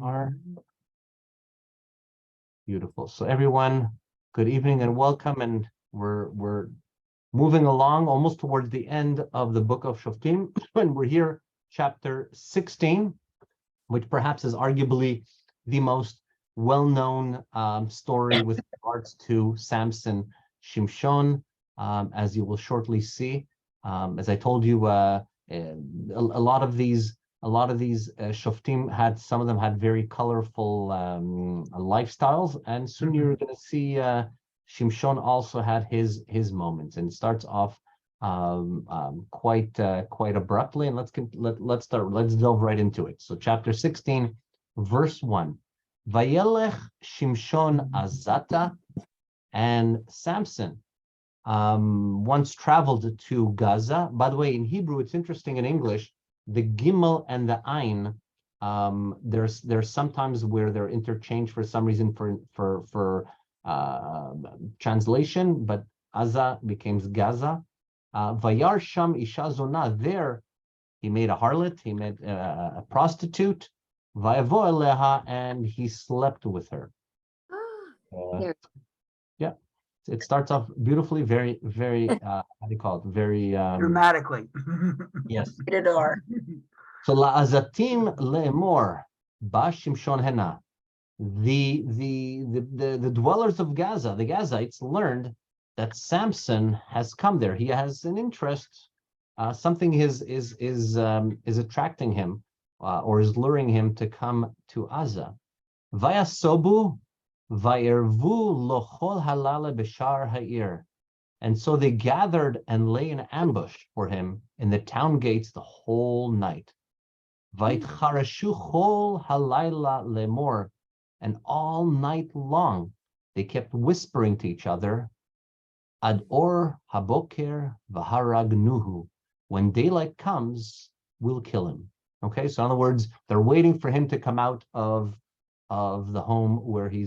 Are beautiful. So everyone, good evening and welcome. And we're moving along almost towards the end of the book of Shoftim, and we're here, chapter 16, which perhaps is arguably the most well-known story with regards to Samson Shimshon, as you will shortly see. As I told you, a lot of these shoftim some of them had very colorful lifestyles, and soon you're going to see Shimshon also had his moments, and it starts off quite abruptly. And let's delve right into it. So chapter 16, verse 1. Vayelech Shimshon azata, and Samson once traveled to Gaza. By the way, in Hebrew, it's interesting. In English, the gimel and the ayin, there's sometimes where they're interchanged for some reason for translation, but Aza becomes Gaza. Vayar sham isha zona, there he made a harlot, he made a prostitute. Vayavo eleha, and he slept with her. Yeah, it starts off beautifully, very how do you call it? Very dramatically. Yes. So la'azatim le'emor ba Shimshon hena. The dwellers of Gaza, the Gazites, learned that Samson has come there. He has an interest. Something is attracting him, or is luring him to come to Gaza. Vayasobu vayervu lochol halala b'shar ha'ir. And so they gathered and lay in ambush for him in the town gates the whole night. Vaitcharashu chol halayla lemor. And all night long, they kept whispering to each other, Ad or haboker v'haragnuhu. When daylight comes, we'll kill him. Okay, so in other words, they're waiting for him to come out of the home where he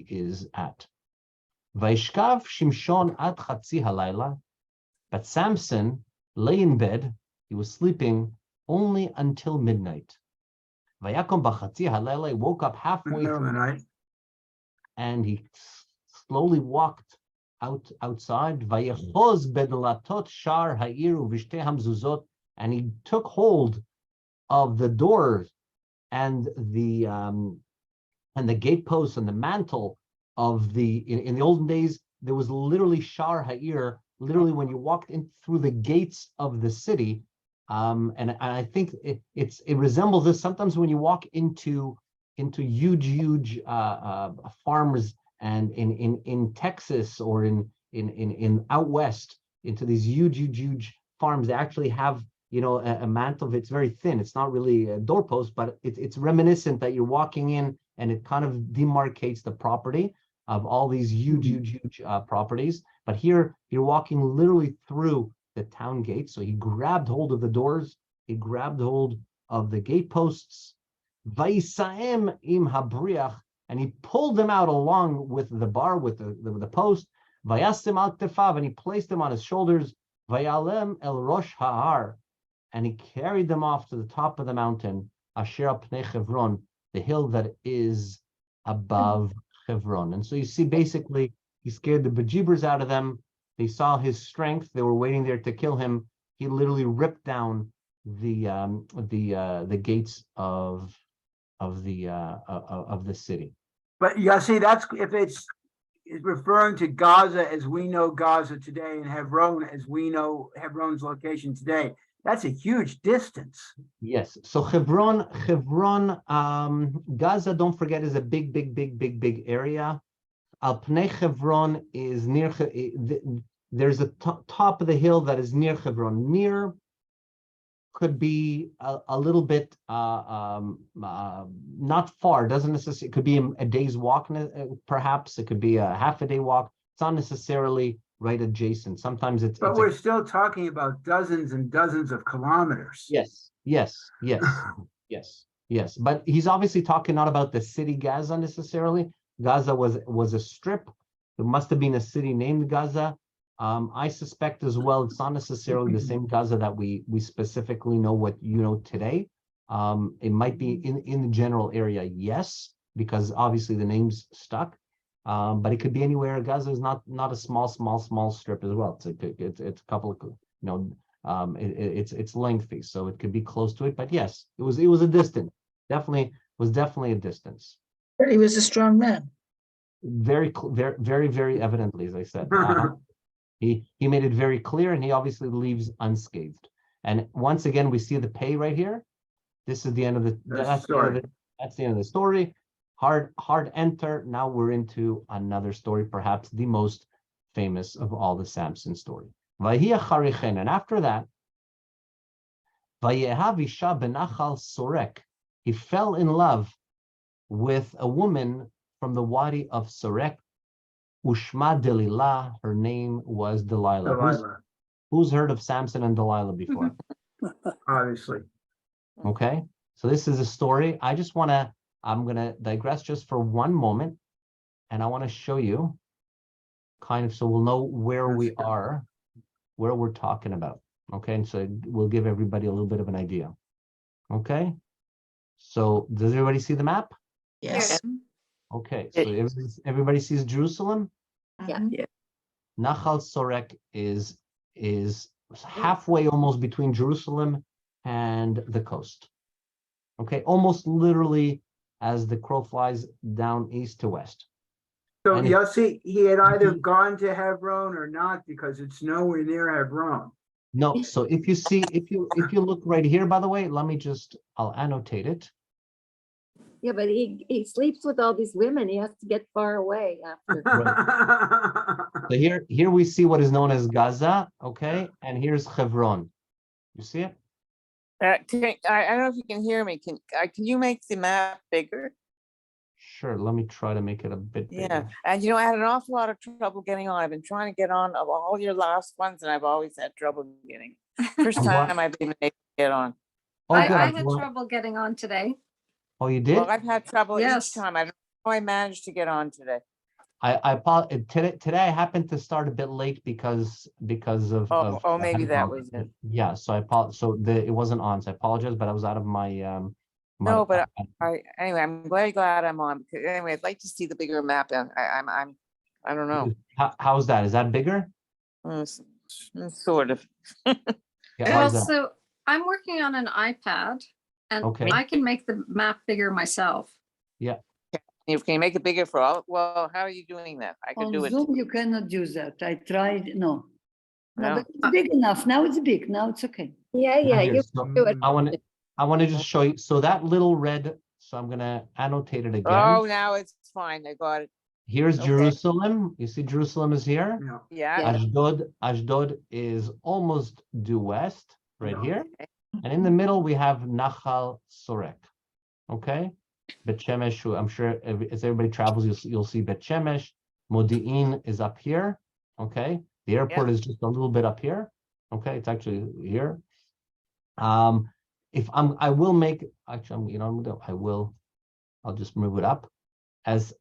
is at. Vaishkav Shimshon ad chatzi halayla. But Samson lay in bed. He was sleeping only until midnight. Vayakom b'chatzi halayla, he woke up halfway through the night, and he slowly walked outside. Vayechoz bedlatot Shaar ha'ir u'vishtei hamzuzot, and he took hold of the doors and the gateposts and the mantle of in the olden days. There was literally Shaar ha'ir, literally when you walked in through the gates of the city. And I think it resembles this sometimes when you walk into huge farms, and in Texas or in out west, into these huge farms. They actually have a mantle. It's very thin. It's not really a doorpost, but it's reminiscent that you're walking in, and it kind of demarcates the property of all these huge properties. But here you're walking literally through the town gate. So he grabbed hold of the doors, he grabbed hold of the gateposts, Vaisaem im habriach, and he pulled them out along with the bar, with the post, Vayasem al tefav, and he placed them on his shoulders, Vayalem el rosh ha'ar, and he carried them off to the top of the mountain, Asher pnei Chevron, the hill that is above Chevron. And so you see, basically, he scared the bejeebers out of them. They saw his strength. They were waiting there to kill him. He literally ripped down the gates of the city. But Yosi, that's if it's referring to Gaza as we know Gaza today, and Hebron as we know Hebron's location today. That's a huge distance. Yes. So Hebron, Gaza, don't forget, is a big area. Al Pnei Chevron is near. There's a top of the hill that is near Hebron. Near could be a little bit not far. Doesn't necessarily. It could be a day's walk, perhaps. It could be a half a day walk. It's not necessarily right adjacent. Sometimes it's. But we're still talking about dozens and dozens of kilometers. Yes. But he's obviously talking not about the city Gaza necessarily. Gaza was a strip. There must have been a city named Gaza. I suspect as well it's not necessarily the same Gaza that we specifically know what today. It might be in the general area, yes, because obviously the name's stuck. But it could be anywhere. Gaza is not a small strip as well. It's a couple of, it's lengthy, so it could be close to it. But yes, it was a distance. Definitely a distance. He was a strong man. Very evidently, as I said. He made it very clear, and he obviously leaves unscathed. And once again, we see the pay right here. This is the end of that's the end of the story. Hard enter. Now we're into another story, perhaps the most famous of all the Samson story. And after that, he fell in love with a woman from the Wadi of Sorek. Ushma Delilah, her name was Delilah. Who's heard of Samson and Delilah before? Obviously. Okay, so this is a story. I'm gonna digress just for one moment, and I want to show you kind of so we'll know where we are, where we're talking about. Okay, and so we'll give everybody a little bit of an idea. Okay, so does everybody see the map? Yes. Okay, so everybody sees Jerusalem? Yeah. Nachal Sorek is halfway almost between Jerusalem and the coast. Okay, almost literally as the crow flies down east to west. So Yosi, he had either gone to Hebron or not, because it's nowhere near Hebron. No, so if you look right here, by the way, I'll annotate it. Yeah, but he sleeps with all these women. He has to get far away after. So here we see what is known as Gaza, okay, and here's Hebron. You see it? I don't know if you can hear me. Can you make the map bigger? Sure. Let me try to make it a bit bigger. Yeah, and I had an awful lot of trouble getting on. I've been trying to get on of all your last ones, and I've always had trouble getting. First time I've even able to get on. Oh, I good. had trouble getting on today. Oh, you did? Well, I've had trouble Yes. each time. I don't know how I managed to get on today. I apologize. Today I happened to start a bit late because of Maybe that was it. Yeah, so I apologize. So it wasn't on, so I apologize, but I was out of my No, but anyway, I'm glad I'm on, because anyway, I'd like to see the bigger map. And I don't know. How's that? Is that bigger? Sort of. Yeah, Well, how's that? so I'm working on an iPad and Okay. I can make the map bigger myself. Yeah. Can you make it bigger for all? Well, how are you doing that? I could On do it. Zoom, you cannot do that. I tried, no. No, No? but it's big enough. Now it's big. Now it's okay. Yeah, you So do it. I want to just show you. So that little red, so I'm gonna annotate it again. Oh, now it's fine. I got it. Here's okay. Jerusalem. You see Jerusalem is here. Yeah. Yeah. Ashdod is almost due west, right Yeah. here. And in the middle, we have Nachal Sorek. Okay? Bet Shemesh, I'm sure as everybody travels, you'll see Bet Shemesh. Modi'in is up here. Okay? The airport is just a little bit up here. Okay? It's actually here. I will make, actually, I'll just move it up. As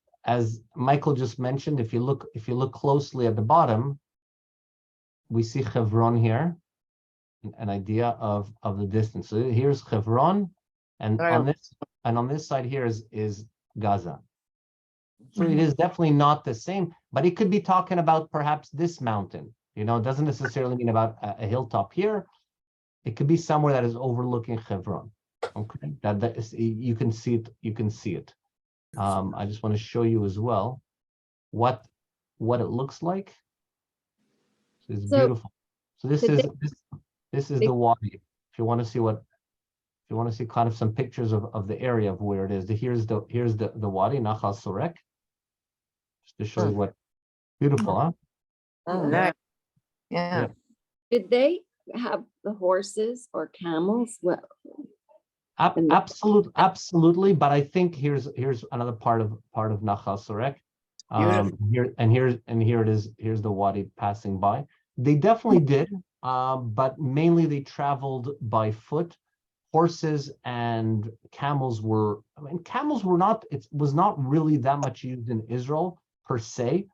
Michael just mentioned, if you look closely at the bottom, we see Hebron here, an idea of the distance. So here's Hebron, and on this side here is Gaza. So it is definitely not the same, but it could be talking about perhaps this mountain. It doesn't necessarily mean about a hilltop here. It could be somewhere that is overlooking Hebron. Okay, that is, you can see it. You can see it. I just want to show you as well what it looks like. So it's beautiful. So this is the Wadi. If you want to see kind of some pictures of the area of where it is, here's the Wadi Nachal Sorek. Just to show you what beautiful, huh? Oh, nice. Yeah. Did they have the horses or camels? Well, Absolutely. But I think here's another part of Nachal Sorek. Here it is. Here's the Wadi passing by. They definitely did, but mainly they traveled by foot. Horses and camels were not. It was not really that much used in Israel per se.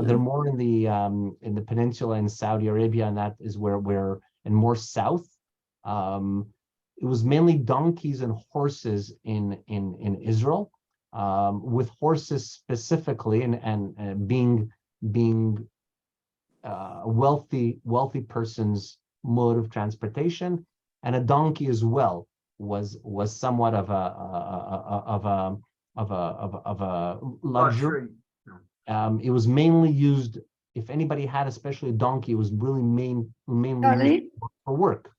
They're more in the peninsula in Saudi Arabia, and that is where and more south. it was mainly donkeys and horses in Israel, with horses specifically and being wealthy person's mode of transportation, and a donkey as well was somewhat of a luxury. It was mainly used, if anybody had especially a donkey, it was really mainly used for work.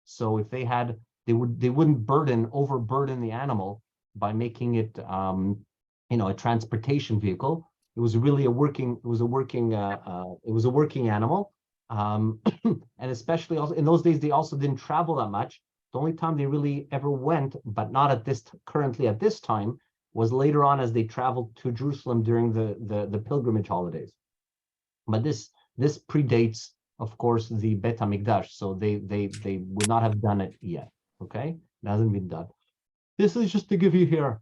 So if they had, they wouldn't overburden the animal by making it a transportation vehicle. It was really a working animal. And especially also in those days, they also didn't travel that much. The only time they really ever went, but not at this currently at this time, was later on as they traveled to Jerusalem during the pilgrimage holidays. But this predates, of course, the Bet HaMikdash, so they would not have done it yet. Okay, it hasn't been done. This is just to give you here a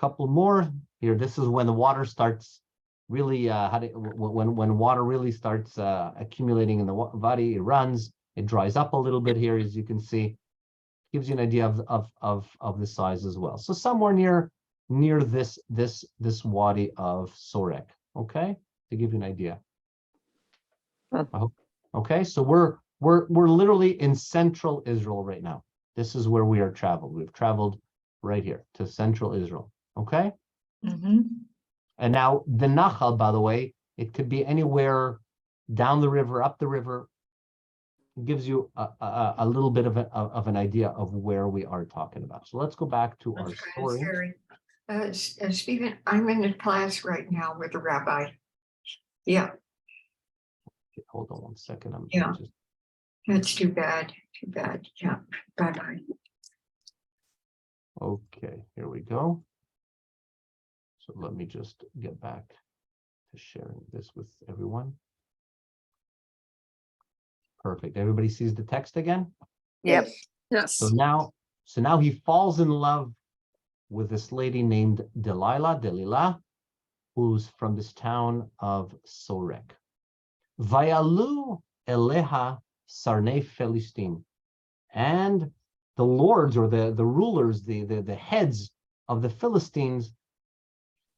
couple more. Here, this is when the water starts really when water really starts accumulating in the Wadi. It runs, it dries up a little bit here, as you can see. Gives you an idea of the size as well. So somewhere near this Wadi of Sorek. Okay, to give you an idea. Okay, so we're literally in central Israel right now. This is where we are traveled. We've traveled right here to central Israel. Okay. And now the Nachal, by the way, it could be anywhere down the river, up the river. It gives you a little bit of an idea of where we are talking about. So let's go back to our story. Stephen, I'm in a class right now with a rabbi. Yeah. Okay, hold on one second. That's too bad. Too bad. Yeah. Bye-bye. Okay, here we go. So let me just get back to sharing this with everyone. Perfect. Everybody sees the text again? Yep. Yes. So now he falls in love with this lady named Delilah, who's from this town of Sorek. Vayalu eleha sarnei Philistim. And the lords, or the rulers, the heads of the Philistines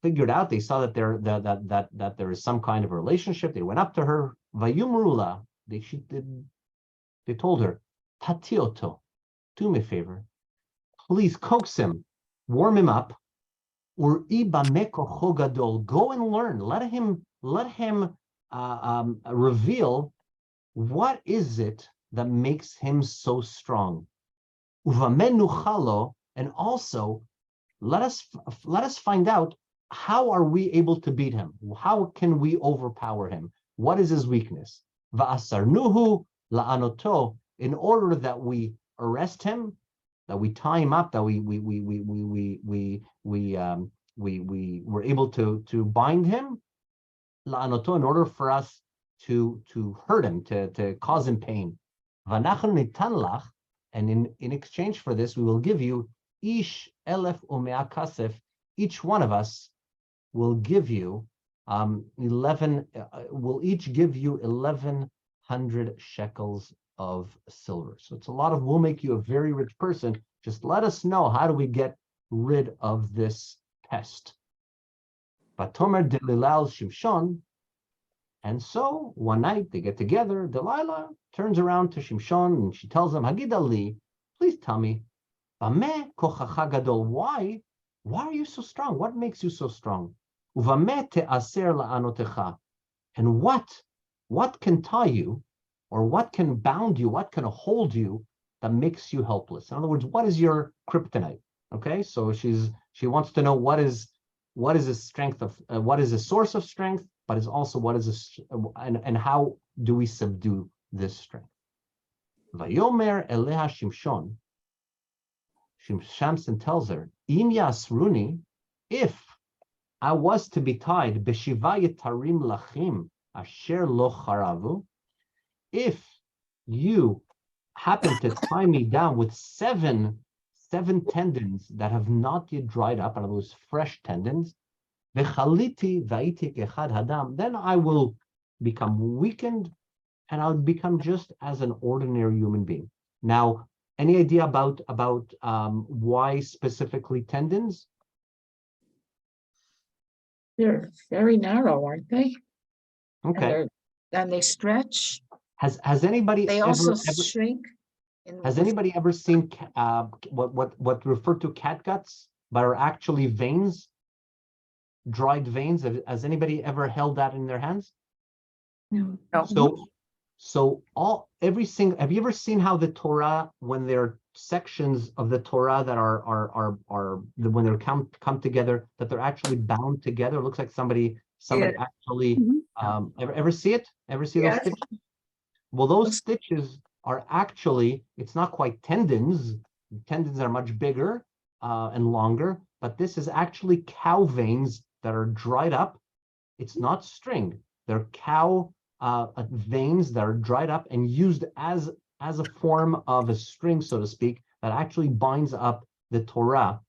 figured out, they saw that there is some kind of a relationship. They went up to her. Vayumrula, they told her, Tatioto, do me a favor, please coax him, warm him up, or ibameko chogadol, go and learn. Let him reveal what is it that makes him so strong. Uvamenuchalo, and also let us find out, how are we able to beat him? How can we overpower him? What is his weakness? Va'asarnuhu la'anoto, in order that we arrest him, that we tie him up, that we were able to bind him, la'anoto, in order for us to hurt him, to cause him pain. V'nachnu nitan lach, and in exchange for this, we will give you ish elef umea kasef. Each one of us will give you 11. We'll each give you 1,100 shekels of silver. So it's a lot of. We'll make you a very rich person. Just let us know, how do we get rid of this pest? Vatomer Delilah Shimshon. And so one night they get together. Delilah turns around to Shimshon and she tells him, Hagid Ali, please tell me, Bameh kochacha gadol, why are you so strong? What makes you so strong? Uvameh te'aser la'anotecha, and what can tie you, or what can bound you, what can hold you that makes you helpless? In other words, what is your kryptonite? Okay, so she wants to know what is the strength of what is a source of strength, but is also what is and how do we subdue this strength? Vayomer eleha Shimshon. Shamson tells her, Im yasruni, if I was to be tied, b'shiva yetarim lachim asher lo charavu, if you happen to tie me down with seven tendons that have not yet dried up, and those fresh tendons, v'chaliti v'aitik echad hadam, then I will become weakened and I'll become just as an ordinary human being. Now, Any idea about why specifically tendons? They're very narrow, aren't they? And Okay. and they stretch. Has anybody They ever also shrink. has anybody ever seen what referred to catguts, but are actually veins, dried veins? Has anybody ever held that in their hands? No. No. So have you ever seen how the Torah, when there are sections of the Torah that are when they're come together, that they're actually bound together? It looks like somebody actually ever see it? Ever see those Yes. stitches? Well, those stitches are actually, it's not quite tendons. Tendons are much bigger and longer, but this is actually cow veins that are dried up. It's not string. They're cow veins that are dried up and used as a form of a string, so to speak, that actually binds up the Torah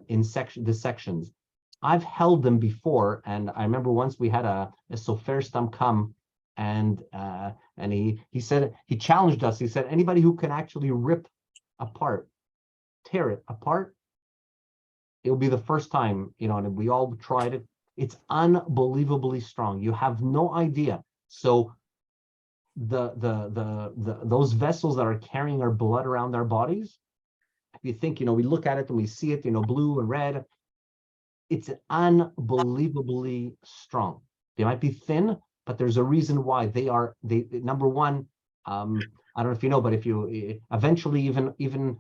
in the sections. I've held them before, and I remember once we had a Sofer Stam come, and he said, he challenged us. He said, anybody who can actually rip apart, tear it apart, it'll be the first time, and we all tried it. It's unbelievably strong. You have no idea. So those vessels that are carrying our blood around our bodies, if you think, we look at it and we see it, blue and red, it's unbelievably strong. They might be thin, but there's a reason why. They number one, I don't know if you know, but if you eventually even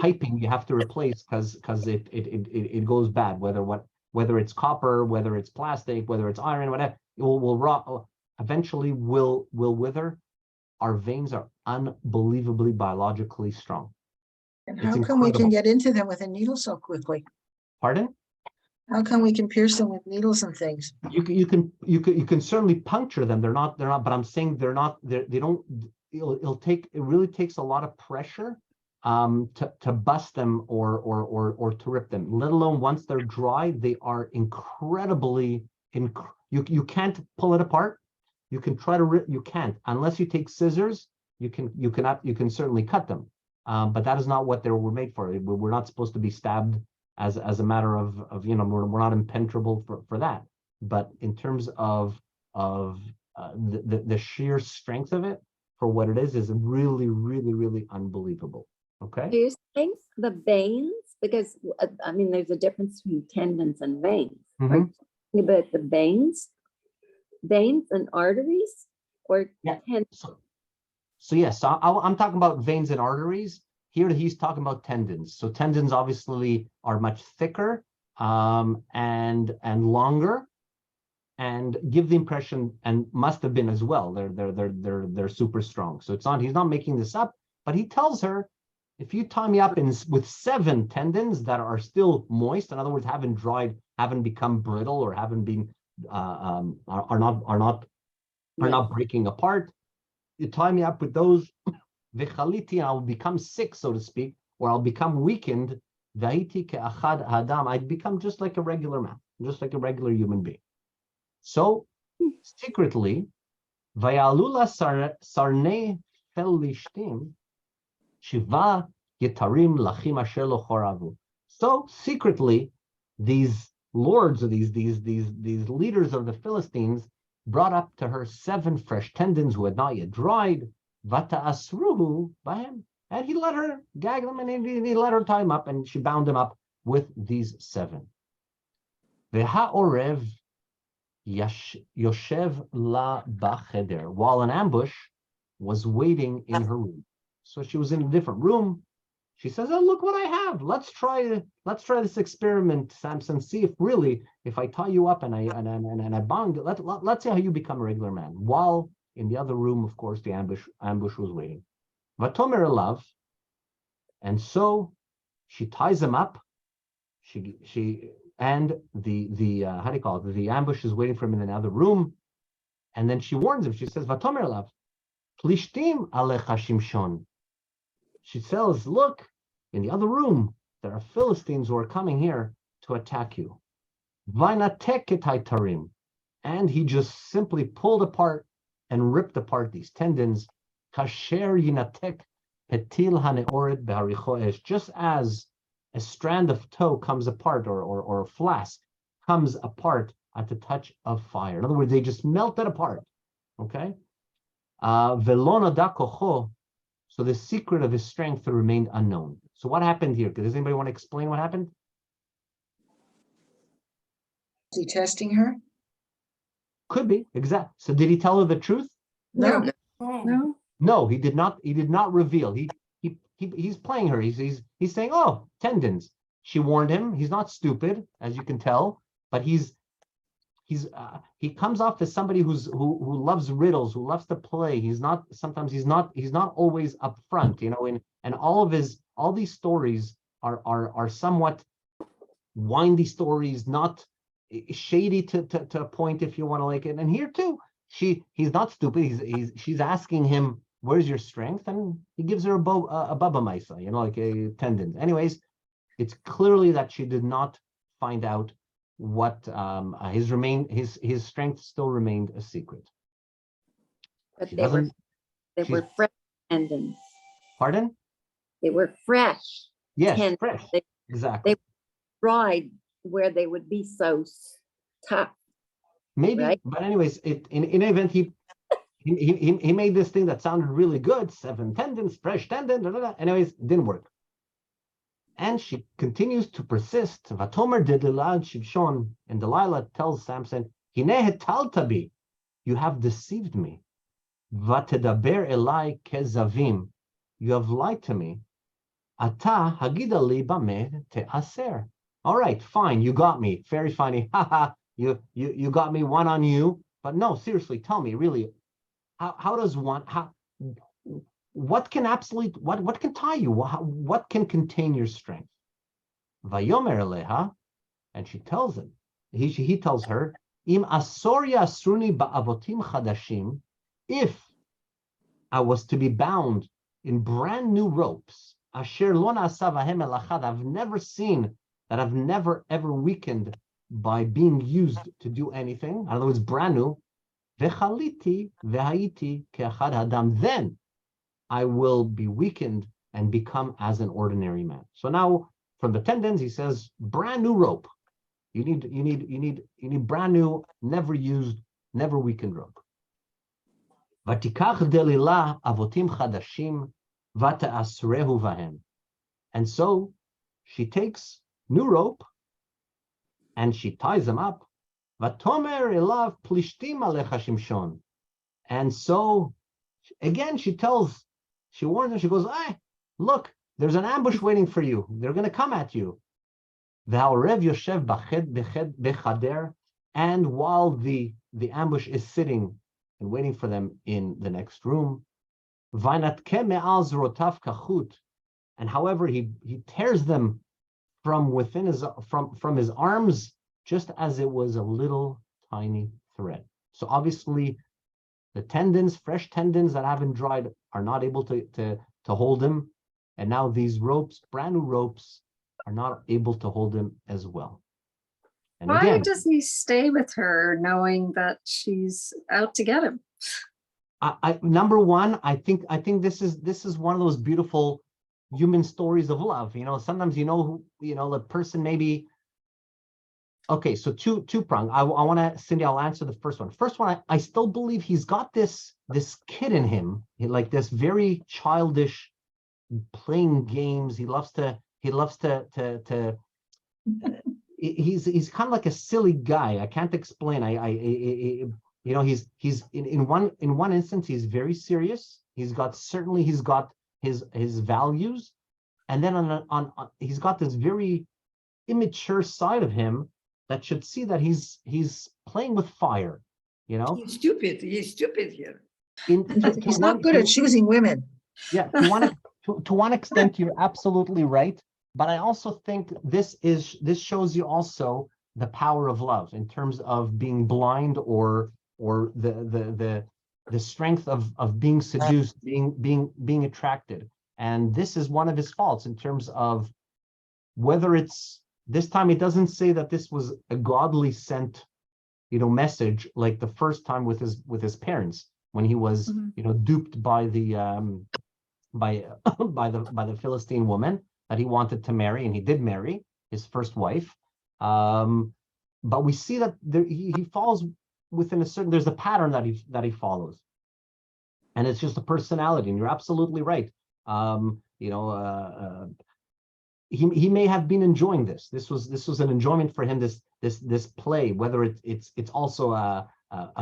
piping you have to replace because it goes bad, whether it's copper, whether it's plastic, whether it's iron, whatever, it will rot, eventually will wither. Our veins are unbelievably biologically strong. And It's how come we can incredible. get into them with a needle so quickly? Pardon? How come we can pierce them with needles and things? You can certainly puncture them. They're not, but I'm saying they don't, it really takes a lot of pressure to bust them or to rip them, let alone once they're dry. They are incredibly, you can't pull it apart. You can try to rip, you can't, unless you take scissors. You can certainly cut them, but that is not what they were made for. We're not supposed to be stabbed as a matter of we're not impenetrable for that. But in terms of the sheer strength of it for what it is really, really, really unbelievable. Okay. Do you think the veins, because there's a difference between tendons and veins, right? But the veins and arteries, or tendons? So yes, I'm talking about veins and arteries. Here he's talking about tendons. So tendons obviously are much thicker and longer, and give the impression, and must have been as well. They're super strong. So he's not making this up, but he tells her, if you tie me up with 7 tendons that are still moist, in other words, haven't dried, haven't become brittle, or haven't been are not breaking apart, you tie me up with those. V'chaliti, I'll become sick, so to speak, or I'll become weakened. V'haiti ke'achad adam, I'd become just like a regular man, just like a regular human being. So secretly, vayalula sarnei felishtim shiva yetarim lachim asher lo choravu. So secretly, these lords, or these leaders of the Philistines, brought up to her 7 fresh tendons who had not yet dried. Vata asruhu bahem, and he let her gag them, and he let her tie him up, and she bound him up with these 7. Ve'ha'orev yoshev la b'cheder, while an ambush was waiting in her room. So she was in a different room. She says, "Oh, look what I have. Let's try this experiment, Samson. See if I tie you up and I bound, let's see how you become a regular man." While in the other room, of course, the ambush was waiting. Vatomer elav, and so she ties him up. And the how do you call it? The ambush is waiting for him in another room, and then she warns him. She says, "Vatomer elav, plishtim alecha shimshon." She says, "Look, in the other room, there are Philistines who are coming here to attack you." Vainatek etaitarim, and he just simply pulled apart and ripped apart these tendons. Kasher yinatek petil haneoret beharicho esh, just as a strand of tow comes apart, or a flask comes apart at the touch of fire. In other words, they just melted apart. Okay? Velona da kocho, so the secret of his strength remained unknown. So what happened here? Does anybody want to explain what happened? Is he testing her? Could be, exact. So did he tell her the truth? No. No? No, he did not. He did not reveal. He's playing her. He's saying, "Oh, tendons." She warned him. He's not stupid, as you can tell, but he comes off as somebody who loves riddles, who loves to play. He's not always upfront, and all these stories are somewhat windy stories, not shady to a point, if you want to like it. And here too, he's not stupid. She's asking him, "Where's your strength?" And he gives her a baba maisa, like a tendon. Anyways, it's clearly that she did not find out what his strength still remained a secret. But She they were she's- fresh tendons. Pardon? They were fresh. Yes, Tendons. fresh. They- Exactly. Dried where they would be so tough. Maybe, right? but anyways, in an event, he made this thing that sounded really good. 7 tendons, fresh tendon. Anyways, it didn't work. And she continues to persist. Vatomer Delilah Shimshon, and Delilah tells Samson, "Hine hetaltabi, you have deceived me. Vatedaber elai kezavim, you have lied to me. Ata hagida li bameh te'aser." All right, fine, you got me. Very funny. Haha, you got me, one on you. But no, seriously, tell me, really, how does one, what can tie you? What can contain your strength? Vayomer eleha, and she tells him, he tells her, Im asoria asruni ba'avotim chadashim, if I was to be bound in brand new ropes, asher lo na'asa vahem elachad, I've never seen, that I've never ever weakened by being used to do anything. In other words, brand new. Vechaliti vehaiti ke'achad hadam, then I will be weakened and become as an ordinary man. So now, from the tendons, he says, brand new rope. You need brand new, never used, never weakened rope. Vatikach Delilah avotim chadashim vata'asrehu vahem. And so she takes new rope and she ties them up. Vatomer elav plishtim alecha Shimshon. And so again, she warns him, she goes, "Hey, look, there's an ambush waiting for you. They're going to come at you." V'ha'orev yoshev bechader, and while the ambush is sitting and waiting for them in the next room, v'natke me'al zrotav kachut, and however he tears them from within from his arms, just as it was a little tiny thread. So obviously, the tendons, fresh tendons that haven't dried, are not able to hold him. And now these ropes, brand new ropes, are not able to hold him as well. And Why again, does he stay with her knowing that she's out to get him? number one, I think this is one of those beautiful human stories of love. Sometimes the person maybe. Okay, so two prong. I want to, Cindy, I'll answer the first one. First one, I still believe he's got this kid in him, like this very childish, playing games. He loves to he's kind of like a silly guy. I can't explain. He's in one instance, he's very serious. He's got his values, and then on he's got this very immature side of him that should see that he's playing with fire, He's stupid here. He's not good at choosing women. Yeah, to one extent, you're absolutely right. But I also think this shows you also the power of love in terms of being blind or the strength of being seduced, being attracted. And this is one of his faults in terms of whether it's this time. It doesn't say that this was a godly sent, message like the first time with his parents when he was, duped by the by by the Philistine woman that he wanted to marry, and he did marry his first wife. But we see that he falls within a certain. There's a pattern that he follows, and it's just a personality. And you're absolutely right. He may have been enjoying this. This was an enjoyment for him. This play, whether it's also a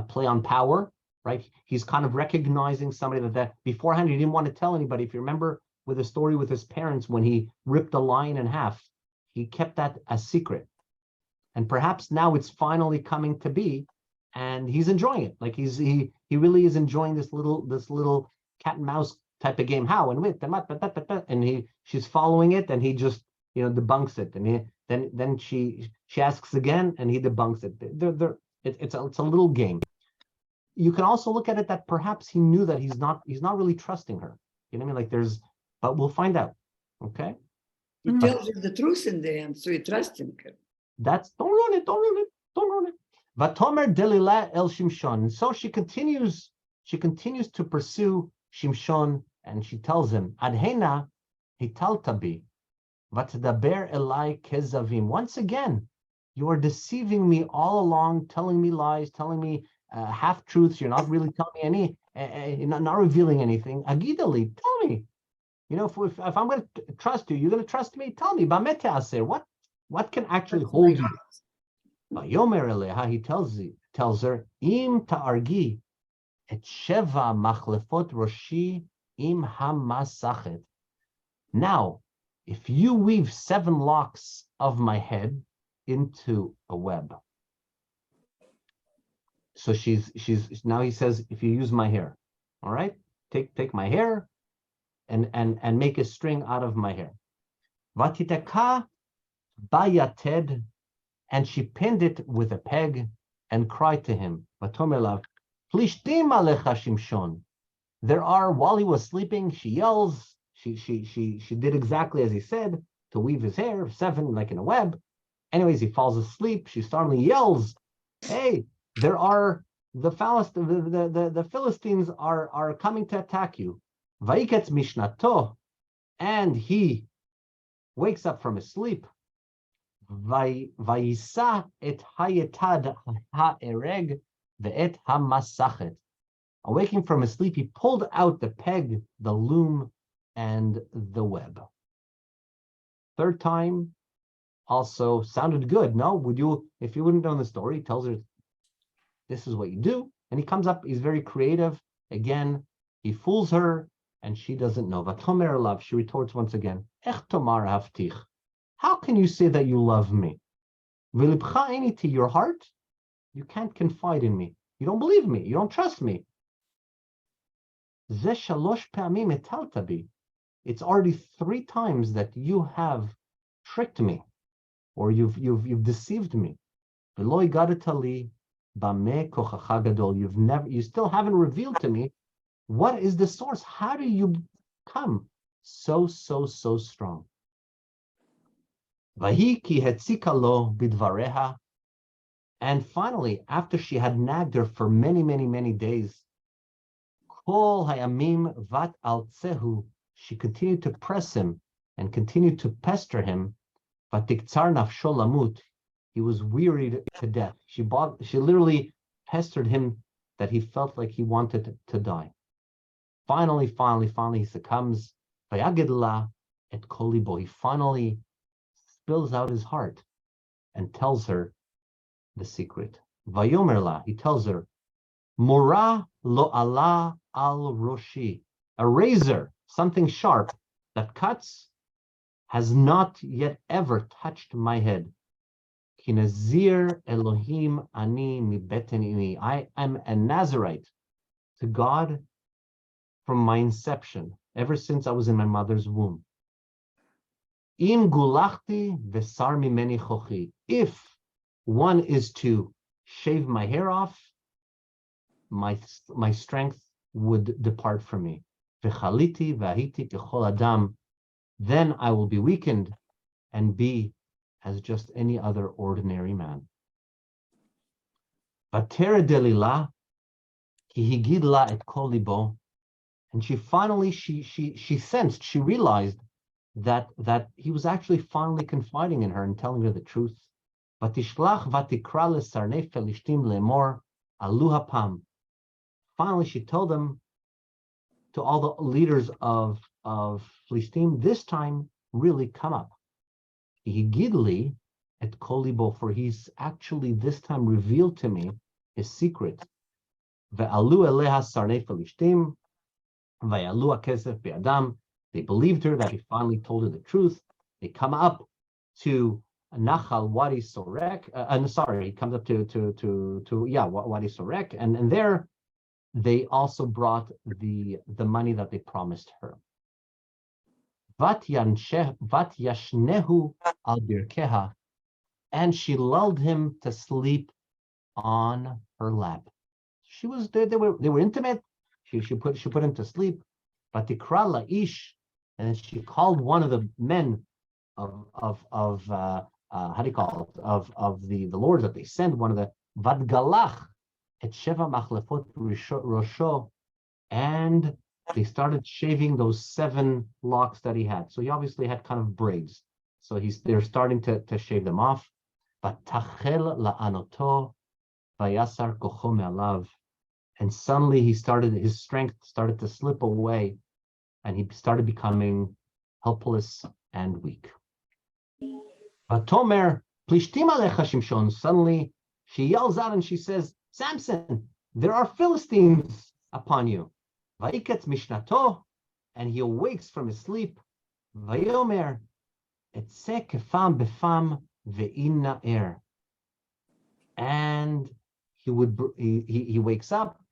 play on power, right? He's kind of recognizing somebody that beforehand he didn't want to tell anybody. If you remember with the story with his parents when he ripped a lion in half, he kept that a secret. And perhaps now it's finally coming to be, and he's enjoying it. Like he really is enjoying this little cat and mouse type of game. How and with and she's following it, and he just debunks it, and then she asks again, and he debunks it. It's a little game. You can also look at it that perhaps he knew that he's not really trusting her. You know what I mean? Like but we'll find out. Okay. He tells her the truth in the end, so you trust him. Don't ruin it. Vatomer Delilah el Shimshon. So she continues to pursue Shimshon, and she tells him, Adhena hitaltabi, vatdaber elai kezavim. Once again, you are deceiving me all along, telling me lies, telling me half truths. You're not really telling me you're not revealing anything. Agidali, tell me. If I'm going to trust you, you're going to trust me. Tell me, Bamete Aser, what can actually hold you? Yomer Eleha, he tells her, Im ta'argi et sheva machlefot roshi im hamasachet. Now, if you weave 7 locks of my head into a web. So she's now he says, if you use my hair, all right, take my hair and make a string out of my hair. Vatiteka bayated, and she pinned it with a peg and cried to him, Vatomelav, Plishtim alecha Shimshon. While he was sleeping, she yells, she did exactly as he said, to weave his hair, 7 like in a web. Anyways, he falls asleep. She suddenly yells, hey, the Philistines are coming to attack you. Vaiketz mishnato, and he wakes up from his sleep. Vayisa et hayetad ha'ereg ve'et hamasachet. Awaking from his sleep, he pulled out the peg, the loom, and the web. Third time also sounded good. No, if you wouldn't know the story, he tells her, this is what you do. And he comes up, he's very creative. Again, he fools her, and she doesn't know. Vatomer love, she retorts once again, Ech tomar haftich. How can you say that you love me? V'libcha eini, to your heart, you can't confide in me. You don't believe me. You don't trust me. Ze shalosh pe'amim etalta bi. It's already 3 times that you have tricked me, or you've deceived me. V'lo igadeta li bameh kochacha gadol. You still haven't revealed to me what is the source. How do you come so strong? Vahi ki hetzika lo bidvareha. And finally, after she had nagged her for many days, kol hayamim vat al tzehu, she continued to press him and continued to pester him. Vatiktzar nafsho lamut, he was wearied to death. She literally pestered him that he felt like he wanted to die. Finally, he succumbs. Vayagidla et kolibo. He finally spills out his heart and tells her the secret. Vayomerla, he tells her, Mora lo ala al roshi. A razor, something sharp that cuts, has not yet ever touched my head. Kinazir Elohim ani mi beten imi. I am a Nazarite to God from my inception, ever since I was in my mother's womb. Im gulachti vesar mimeni chochi. If one is to shave my hair off, my strength would depart from me. V'chaliti v'ahiti kechol adam. Then I will be weakened and be as just any other ordinary man. Vatera Delilah ki higidla et kol libo, And she finally, she sensed, she realized that he was actually finally confiding in her and telling her the truth. Vatishlach vatikra lesarnei Felishtim lemor alu hapam. Finally, she told them, to all the leaders of Philistine, this time really come up. Higidli et kolibo, for he's actually this time revealed to me his secret. Ve'alu eleha sarnei Philistine, ve'alu hakesef be'adam. They believed her that he finally told her the truth. They come up to Nachal Wadi Sorek. He comes up to Wadi Sorek, and there they also brought the money that they promised her. Vat yashnehu al birkeha, and she lulled him to sleep on her lap. She was they were intimate. She put him to sleep. Vatikra la'ish, and then she called one of the men of how do you call it, of the lords that they sent, one of the vadgalach et sheva machlefot rosho, and they started shaving those 7 locks that he had. So he obviously had kind of braids. So they're starting to shave them off. But tachel la'anoto vayasar kocho me'alav, and suddenly his strength started to slip away, and he started becoming helpless and weak. But Tomer plishtim alecha Shimshon. Suddenly she yells out and she says, Samson, there are Philistines upon you. Vaiketz mishnato, and he awakes from his sleep. Vayomer etze kefam befam ve'inna er, and he wakes up,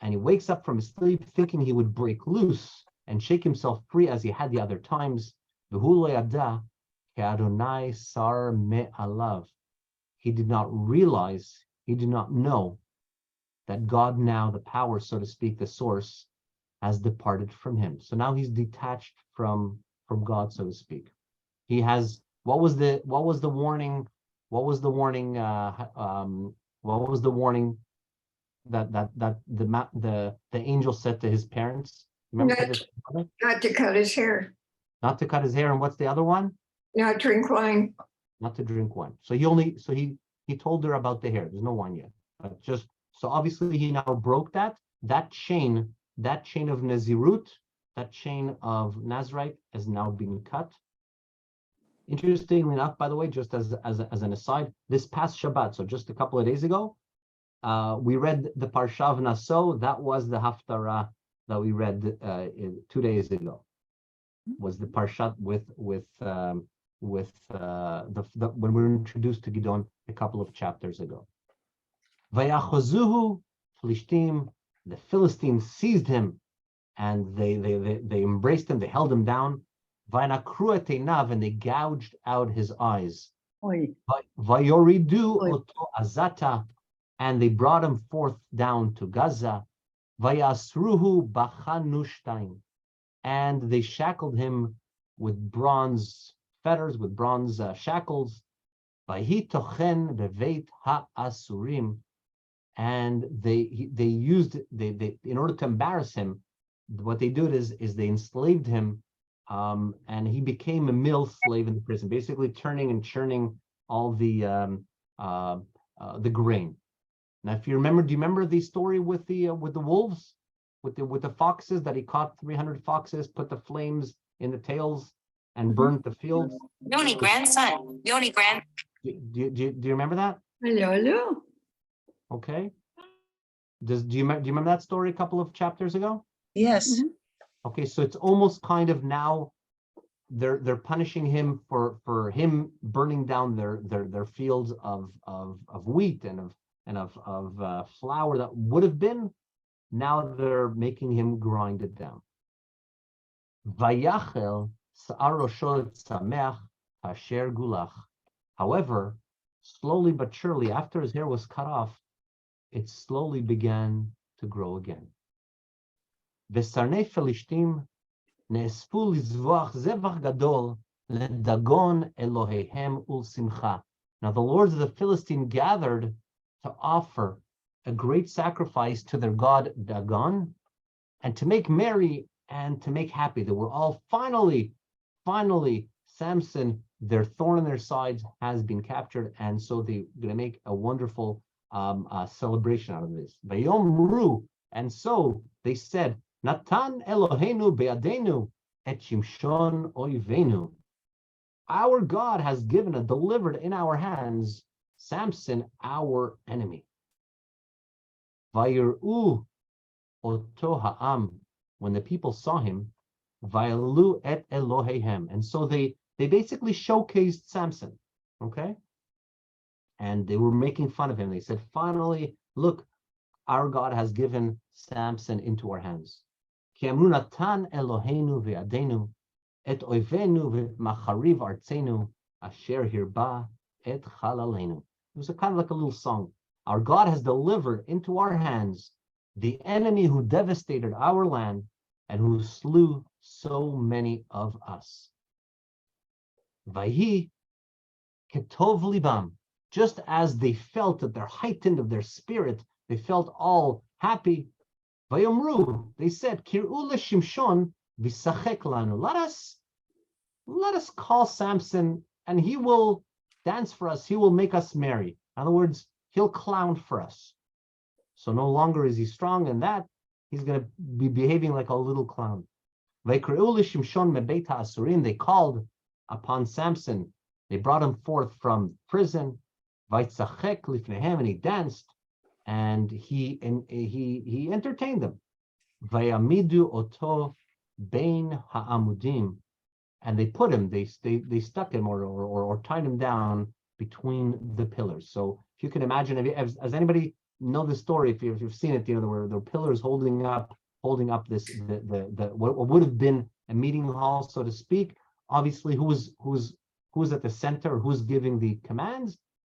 and he wakes up from his sleep thinking he would break loose and shake himself free as he had the other times. V'hu lo yada ki Adonai sar me'alav. He did not realize, he did not know that God now, the power, so to speak, the source, has departed from him. So now he's detached from God, so to speak. He has, what was the warning? What was the warning that the angel said to his parents? Remember this? Not to cut his hair, Not to cut his hair, and what's the other one? not drink wine. Not to drink wine. So he told her about the hair. There's no wine yet. But just so obviously he now broke that chain of Nazirut, that chain of Nazirite has now been cut. Interestingly enough, by the way, just as an aside, this past Shabbat, so just a couple of days ago, we read the Parshav Naso. That was the Haftarah that we read 2 days ago. Was the Parshat with when we were introduced to Gidon a couple of chapters ago. Vayachozuhu Philistine, the Philistines seized him, and they embraced him, they held him down. Vayanakru et einav, and they gouged out his eyes. Vayoridu oto azata, and they brought him forth down to Gaza. Vayasruhu bachanushtain, and they shackled him with bronze fetters, with bronze shackles. Vayitochen beveit ha'asurim, and they in order to embarrass him, what they did is they enslaved him, and he became a mill slave in the prison, basically turning and churning all the grain. Now, if you remember, do you remember the story with the wolves, with the foxes, that he caught 300 foxes, put the flames in the tails, and burnt the fields? Yoni grandson. Yoni grand. Do you remember that? Hello. Okay. Do you remember that story a couple of chapters ago? Yes. Okay, so it's almost kind of now they're punishing him for him burning down their fields of wheat and of flour that would have been. Now they're making him grind it down. Vayachel sa'ar rosho tzameach asher gulach. However, slowly but surely, after his hair was cut off, it slowly began to grow again. V'sarnei Philistine ne'esfu lizvoach zevach gadol ledagon Eloheihem ulsimcha. Now the lords of the Philistine gathered to offer a great sacrifice to their god Dagon, and to make merry and to make happy. They were all finally, Samson, their thorn in their sides has been captured, and so they're going to make a wonderful celebration out of this. Vayomru, and so they said, Natan Eloheinu be'adenu et Shimshon oivenu. Our God has delivered in our hands Samson, our enemy. Vayir'u oto ha'am, when the people saw him, Vayalu et Elohehem, and so they basically showcased Samson, okay? And they were making fun of him. They said, finally, look, our God has given Samson into our hands. Ki amru natan Eloheinu ve'adenu et oivenu ve'machariv artzenu asher hirba et chalalenu. It was kind of like a little song. Our God has delivered into our hands the enemy who devastated our land and who slew so many of us. Vayhi ketov libam, just as they felt at their heightened of their spirit, they felt all happy. Vayomru, they said, Kir'u leShimshon v'sachek lanu. Let us call Samson, and he will dance for us. He will make us merry. In other words, he'll clown for us. So no longer is he strong in that. He's going to be behaving like a little clown. They called upon Samson. They brought him forth from prison. And he danced, and he entertained them. Vayamidu oto bein ha'amudim, and they put him. They stuck him or tied him down between the pillars. So if you can imagine, as anybody know the story, if you've seen it, there were pillars holding up this what would have been a meeting hall, so to speak. Obviously, who's at the center, who's giving the commands?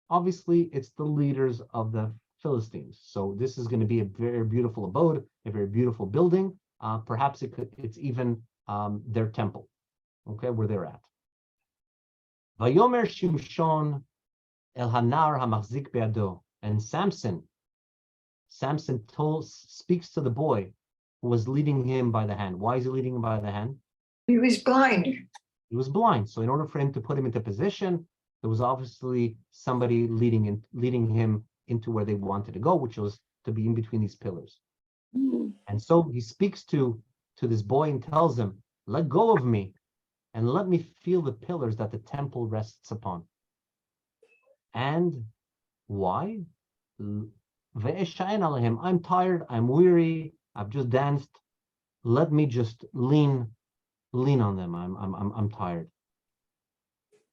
Obviously, it's the leaders of the Philistines. So this is going to be a very beautiful abode, a very beautiful building. Perhaps it's even their temple, okay, where they're at. Vayomer Shimshon el hanar hamachzik be'ado, and Samson speaks to the boy who was leading him by the hand. Why is he leading him by the hand? He was blind. He was blind. So in order for him to put him into position, there was obviously somebody leading him into where they wanted to go, which was to be in between these pillars. And so he speaks to this boy and tells him, let go of me and let me feel the pillars that the temple rests upon. And why? I'm tired, I'm weary, I've just danced. Let me just lean on them. I'm tired.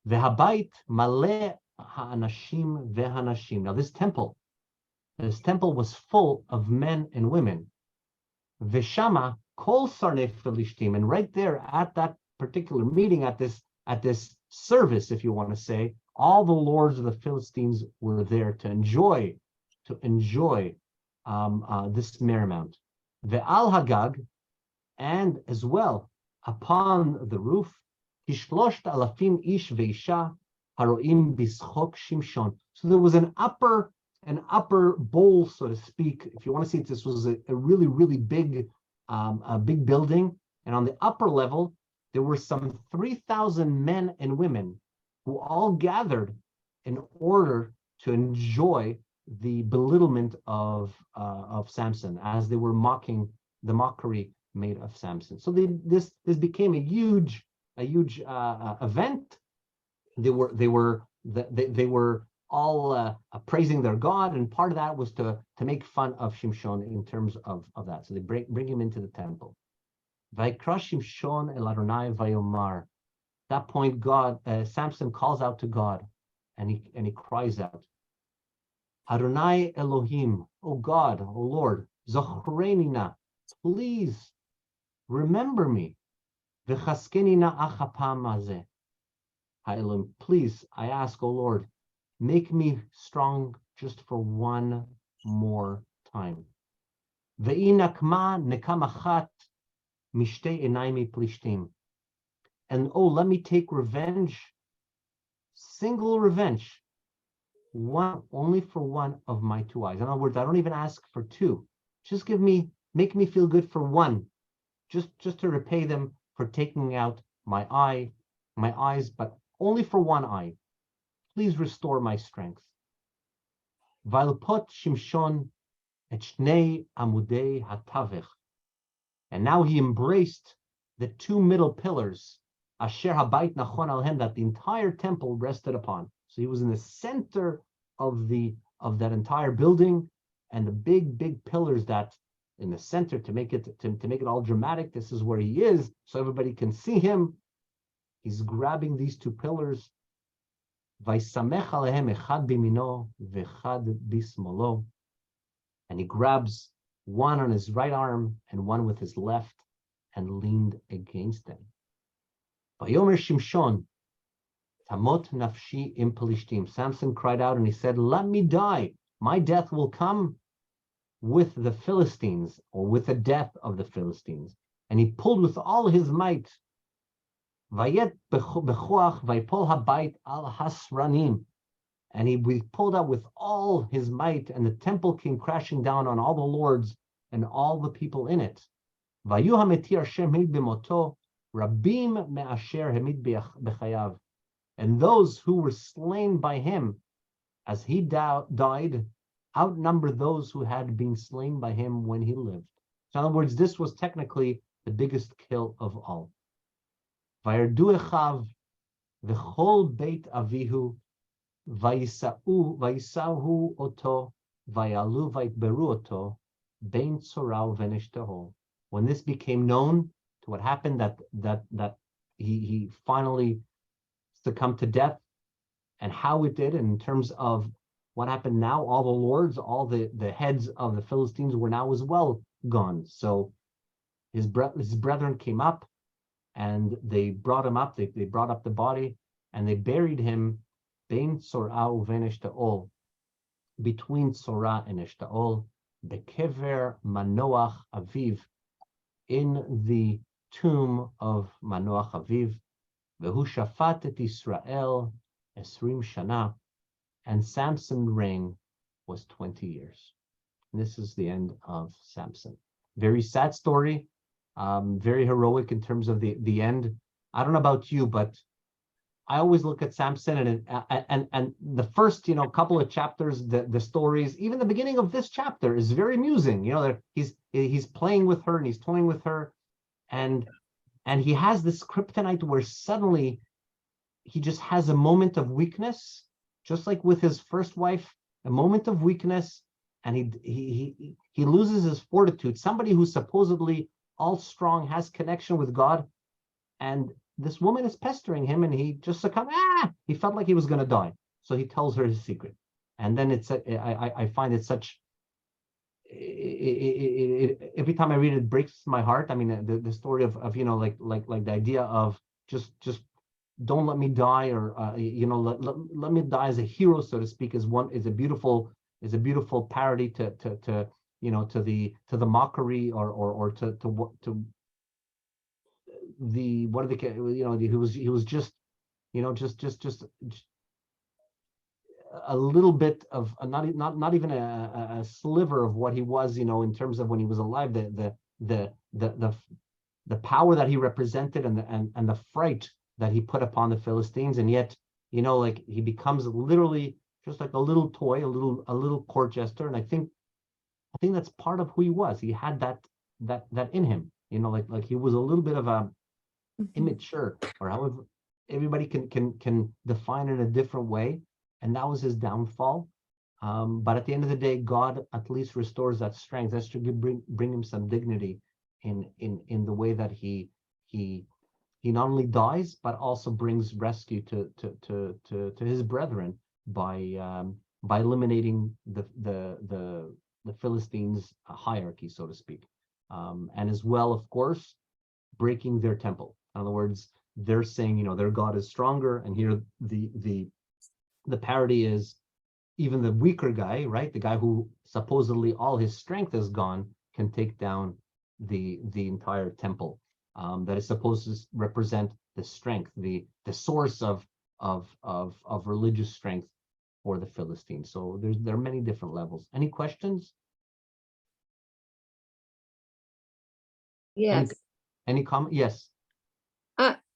Vehabait maleh ha'anashim vehanashim. Now this temple was full of men and women. Veshama kol sarnei Philishtim, and right there at that particular meeting, at this service, if you want to say, all the lords of the Philistines were there to enjoy this merriment. Ve'al hagag, and as well upon the roof, kishlosht alafim ish veisha haroim bischok shimshon. So there was an upper bowl, so to speak. If you want to see it, this was a really, really big building, and on the upper level there were some 3,000 men and women who all gathered in order to enjoy the belittlement of Samson, as they were mocking the mockery made of Samson. So this became a huge event. They were all praising their God, and part of that was to make fun of Shimshon in terms of that. So they bring him into the temple. Vaikra Shimshon el Adonai vayomar. At that point, Samson calls out to God, and he cries out, Adonai Elohim, O God, O Lord, Zochreni na, please remember me. V'chaskeni na achapam hazeh. Ha'elohim, please, I ask, O Lord, make me strong just for one more time. Ve'inakma nekamachat mishtei enai plishtim. And let me take revenge, single revenge, only for one of my two eyes. In other words, I don't even ask for two. Just give me make me feel good for one, just to repay them for taking out my eyes, but only for one eye. Please restore my strength. Va'ilpot Shimshon et shnei amudei hatavech. And now he embraced the two middle pillars, asher habayit nachon alhem, that the entire temple rested upon. So he was in the center of that entire building, and the big pillars that in the center to make it all dramatic. This is where he is, so everybody can see him. He's grabbing these two pillars. Vaysamech alehem echad bimino vechad bismolo, and he grabs one on his right arm and one with his left, and leaned against them. Vayomer Shimshon, tamot nafshi im Pelishtim. Samson cried out and he said, "Let me die. My death will come with the Philistines, or with the death of the Philistines." And he pulled with all his might. Vayet bechoach vaypol habayit al hasranim. And he pulled out with all his might, and the temple came crashing down on all the lords and all the people in it. Vayu hametir asher hamid b'moto, rabim me'asher hamid b'chayav. And those who were slain by him as he died outnumber those who had been slain by him when he lived. So in other words, this was technically the biggest kill of all. Vayardu echav v'chol beit avihu vayisahu oto vayalu vayitberu oto bein tzorau v'neshtaho. When this became known, to what happened, that he finally succumbed to death, and how it did, and in terms of what happened now, all the lords, all the heads of the Philistines were now as well gone. So his brethren came up, and they brought him up. They brought up the body, and they buried him bein tzorau v'neshtaol, between Tzorah and Eshtaol, bekever Manoach Aviv, in the tomb of Manoach Aviv. Vehu shafat et Israel esrim shana, and Samson's reign was 20 years. And this is the end of Samson. Very sad story, very heroic in terms of the end. I don't know about you, but I always look at Samson, and the first couple of chapters, the stories, even the beginning of this chapter is very amusing. He's playing with her and he's toying with her, and he has this kryptonite where suddenly he just has a moment of weakness, just like with his first wife, a moment of weakness, and he loses his fortitude. Somebody who's supposedly all strong, has connection with God, and this woman is pestering him, and he just succumbed. He felt like he was going to die, so he tells her his secret. And then I find it such. Every time I read it, it breaks my heart. I mean, the story of like the idea of just don't let me die, or let me die as a hero, so to speak, is a beautiful parody to the mockery or to the what are the he was just a little bit of not even a sliver of what he was, in terms of when he was alive, the power that he represented, and the fright that he put upon the Philistines. And yet, like, he becomes literally just like a little toy, a little court jester. And I think that's part of who he was. He had that in him, like he was a little bit of a immature, or however everybody can define it in a different way, and that was his downfall. But at the end of the day, God at least restores that strength. That's to bring him some dignity in the way that he not only dies, but also brings rescue to his brethren by eliminating the Philistines' hierarchy, so to speak, and as well, of course, breaking their temple. In other words, they're saying, their God is stronger, and here the parody is even the weaker guy, right? The guy who supposedly all his strength is gone can take down the entire temple that is supposed to represent the strength, the source of religious strength for the Philistines. So there are many different levels. Any questions? Yes. Any comment? Yes.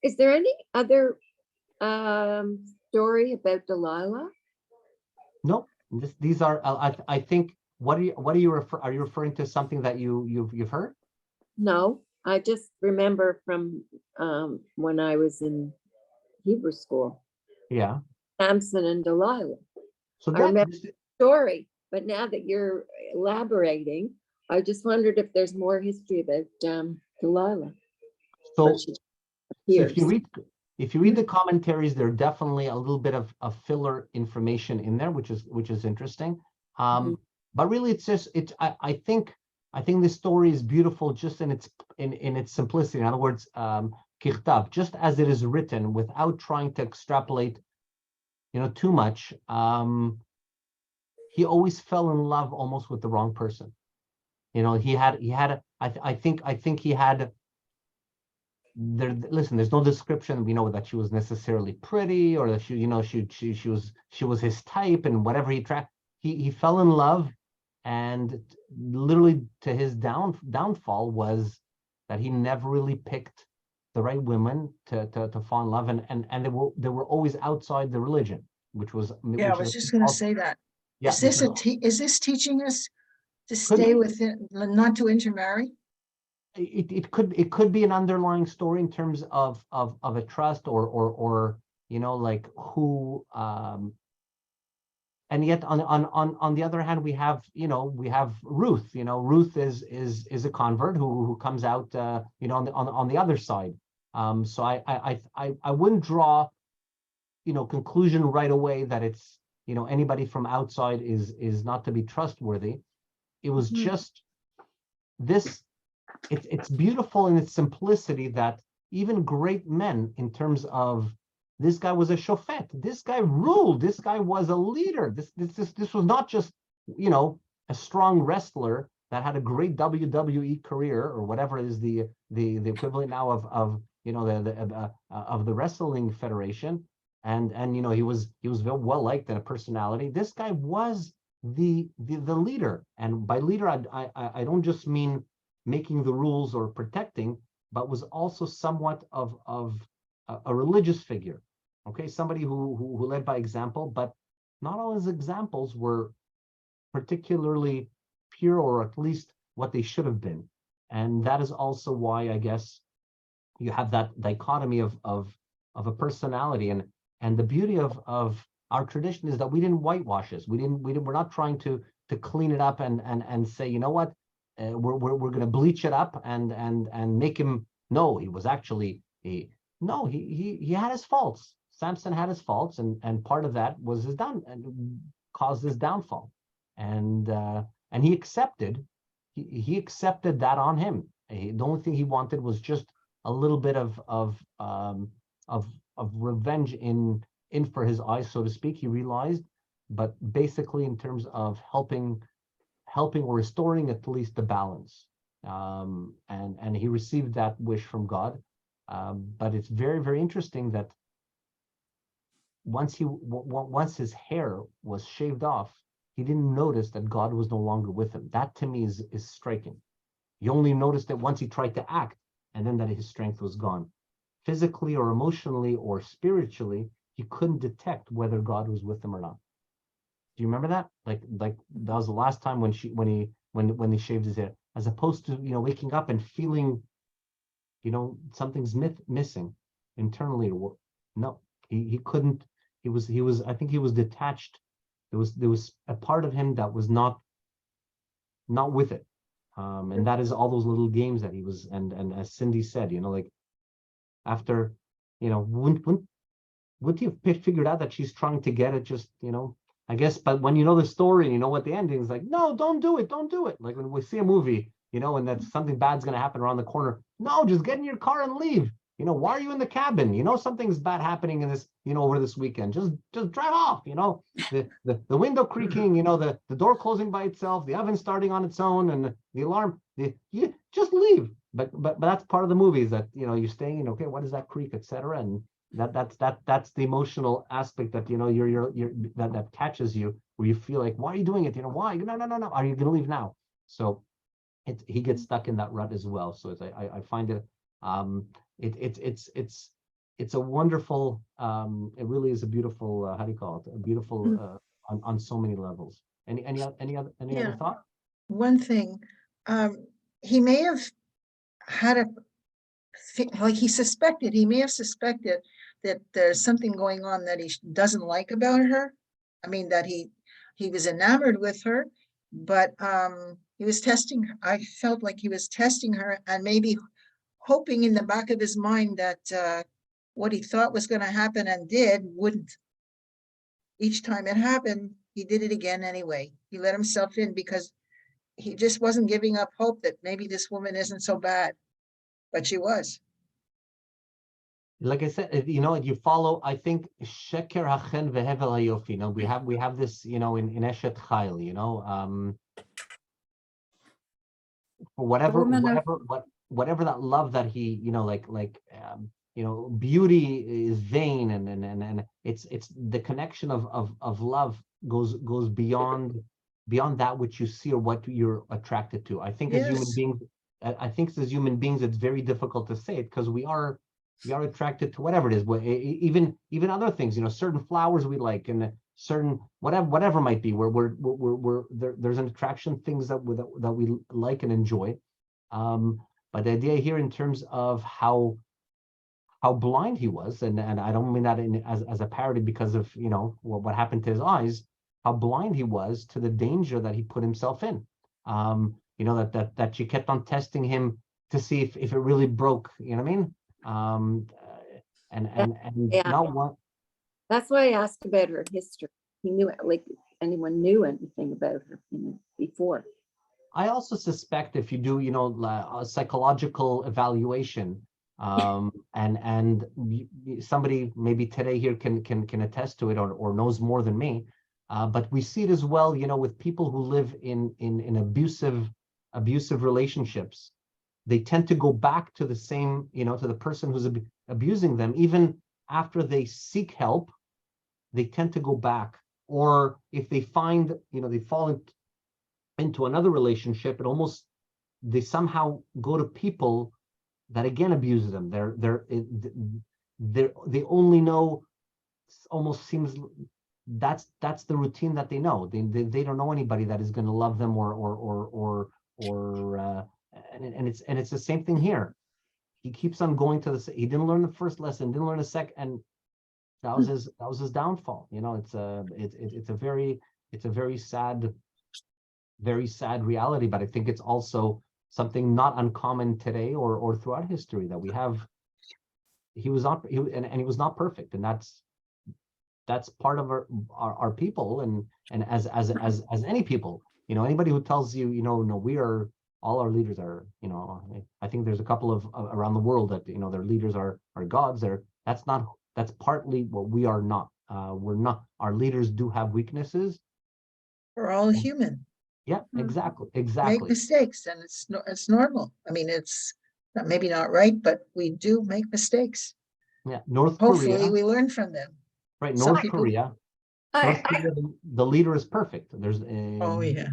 Is there any other story about Delilah? Nope. These are. I think. What are you Are you referring to something that you've heard? No, I just remember from when I was in Hebrew school, Yeah. Samson and Delilah. So I that remember the story, but now that you're elaborating, I just wondered if there's more history about Delilah. so But she So appears. if you read the commentaries, there are definitely a little bit of filler information in there, which is interesting. Mhm. But really, it's just I think this story is beautiful just in its simplicity. In other words, kirtav, just as it is written, without trying to extrapolate, too much. He always fell in love almost with the wrong person. I think he had. Listen, there's no description, that she was necessarily pretty, or that she was his type, and whatever he fell in love, and literally to his downfall was that he never really picked the right women to fall in love, and they were always outside the religion, which was Yeah, I was just gonna say that. Is this is this teaching us to stay within, not to intermarry? It could be an underlying story in terms of a trust, or like who, and yet on the other hand, we have Ruth. Ruth is a convert who comes out on the other side. So I wouldn't draw conclusion right away that it's anybody from outside is not to be trustworthy. It was just this. It's beautiful in its simplicity that even great men, in terms of, this guy was a shofet, this guy ruled, this guy was a leader. This was not just a strong wrestler that had a great WWE career, or whatever is the equivalent now of of the wrestling federation, and he was very well liked and a personality. This guy was the leader, and by leader I don't just mean making the rules or protecting, but was also somewhat of a religious figure. Okay, somebody who led by example, but not all his examples were particularly pure, or at least what they should have been. And that is also why, I guess, you have that dichotomy of a personality. And the beauty of our tradition is that we didn't whitewash this. We're not trying to clean it up and say, you know what, we're going to bleach it up and make him. No, he was actually he had his faults. Samson had his faults, and part of that was his caused his downfall, and he accepted that on him. The only thing he wanted was just a little bit of revenge in for his eyes, so to speak. He realized, but basically in terms of helping or restoring at least the balance, and he received that wish from God. But it's very, very interesting that once his hair was shaved off, he didn't notice that God was no longer with him. That to me is striking. He only noticed it once he tried to act, and then that his strength was gone. Physically or emotionally or spiritually, he couldn't detect whether God was with him or not. Do you remember that? Like that was the last time when he shaved his hair, as opposed to waking up and feeling something's missing internally. No, he couldn't. He was I think he was detached. There was a part of him that was not with it, and that is all those little games that he was. And as Cindy said, like after, wouldn't you have figured out that she's trying to get it, just I guess. But when you know the story and you know what the ending is, like, no, don't do it. Like when we see a movie, and that something bad's going to happen around the corner. No, just get in your car and leave. Why are you in the cabin? Something's bad happening in this, over this weekend. Just drive off. The window creaking. The door closing by itself. The oven starting on its own, and the alarm. You just leave. But that's part of the movie, is that you're staying. Okay, what is that creak, etc. And that's the emotional aspect that you're that catches you, where you feel like, why are you doing it? Why? No. Are you going to leave now? So he gets stuck in that rut as well. So I find it it's a wonderful it really is a beautiful how do you call it, a beautiful on so many levels. Any other Yeah. thought? One thing, he may have had like he may have suspected that there's something going on that he doesn't like about her. I mean, that he was enamored with her, but he was testing her. I felt like he was testing her and maybe hoping in the back of his mind that what he thought was going to happen and did wouldn't. Each time it happened, he did it again anyway. He let himself in because he just wasn't giving up hope that maybe this woman isn't so bad, but she was. Like I said, you follow, I think, Sheker Hachen Vehevel Hayofi. We have this, in Eshet Chayil, whatever that love that he, beauty is vain, and it's the connection of love goes beyond that which you see or what you're attracted to. I think as human beings, it's very difficult to say it because we are attracted to whatever it is, even other things, certain flowers we like, and certain whatever might be, where there's an attraction, things that we like and enjoy. But the idea here in terms of how blind he was, and I don't mean that as a parody because of what happened to his eyes, how blind he was to the danger that he put himself in. That she kept on testing him to see if it really broke. You know what I mean? Yeah. Not one. That's why I asked about her history. He knew it, like anyone knew anything about her before. I also suspect if you do, a psychological evaluation, and somebody maybe today here can attest to it or knows more than me, but we see it as well, with people who live in abusive relationships. They tend to go back to the same, to the person who's abusing them, even after they seek help. They tend to go back, or if they find, they fall into another relationship, they somehow go to people that again abuse them. They only know, almost seems that's the routine that they know. They don't know anybody that is going to love them and it's the same thing here. He keeps on going to he didn't learn the first lesson, didn't learn the second, and that was his downfall. It's a very sad reality, but I think it's also something not uncommon today or throughout history that we have. He was not perfect, and that's part of our people, and as any people, anybody who tells you, no, we are, all our leaders are, I think there's a couple of around the world that their leaders are gods. That's partly what we are not. We're not. Our leaders do have weaknesses. We're all human. Yeah, exactly. Make mistakes, and it's normal. I mean, it's maybe not right, but we do make mistakes. Yeah, North Hopefully Korea. we learn from them. Right, Some North people- Korea. North Korea, the leader is perfect. There's Oh, yeah.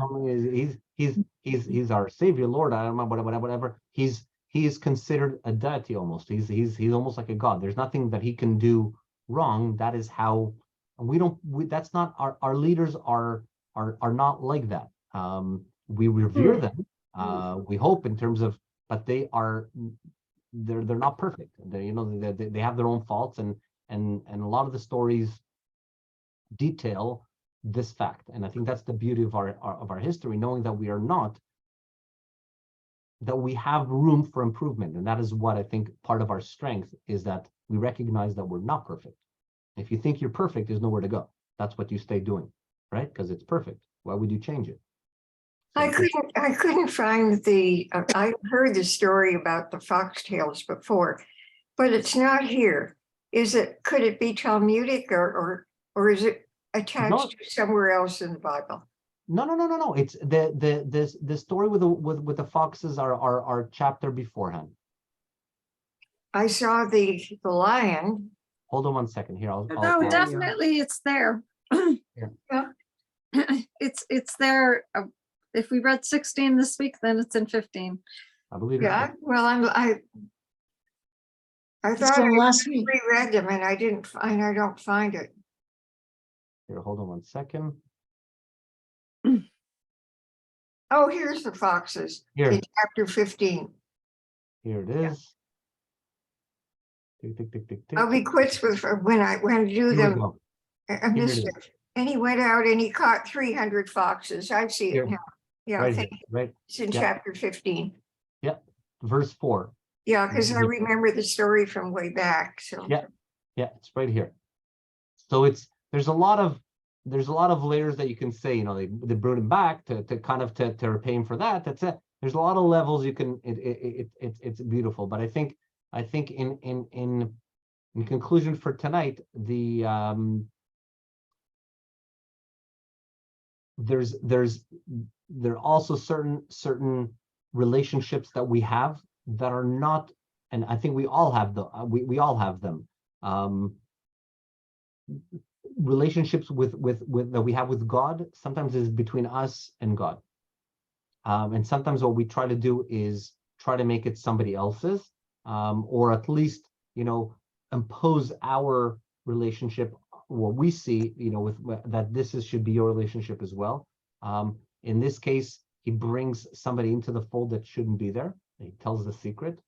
He's our savior, Lord. I don't know, whatever. He is considered a deity almost. He's almost like a god. There's nothing that he can do wrong. That is how, and that's not our leaders are not like that. We revere them. We hope in terms of, but they're not perfect. They have their own faults, and a lot of the stories detail this fact. And I think that's the beauty of our history, knowing that we are not, that we have room for improvement. And that is what I think part of our strength is, that we recognize that we're not perfect. If you think you're perfect, there's nowhere to go. That's what you stay doing, right? Because it's perfect. Why would you change it? So I couldn't find I heard the story about the foxtails before, but it's not here. Could it be Talmudic or is it attached to somewhere else in the Bible? No. It's the story with the foxes are our chapter beforehand. I saw the lion. Hold on one second here. No, I'll- definitely it's there. Yeah. It's there. if we read 16 this week, then it's in 15. I believe it's Yeah, there. well, I It's thought from I last week. reread them and I don't find it. Here, hold on 1 second. Oh, here's the foxes Here. in chapter 15. Here it is. Tick, tick, tick, tick, tick. I'll be quits with when I do Here we them. go. I Here it missed is. it. And he went out and he caught 300 foxes. I see Here. it now. Yeah, Right thank here, you. right? It's in Yeah. chapter 15. Verse 4. Yeah, because I Mhm. remember the story from way back, so. Yeah. Yeah, it's right here. So there's a lot of layers that you can say, they brought him back to kind of to repay him for that. That's it. There's a lot of levels you can. It's beautiful, but I think in conclusion for tonight, there are also certain relationships that we have that are not, and I think we all have we all have them. Relationships with that we have with God sometimes is between us and God, and sometimes what we try to do is try to make it somebody else's, or at least impose our relationship, what we see with that should be your relationship as well. In this case, he brings somebody into the fold that shouldn't be there. He tells the secret.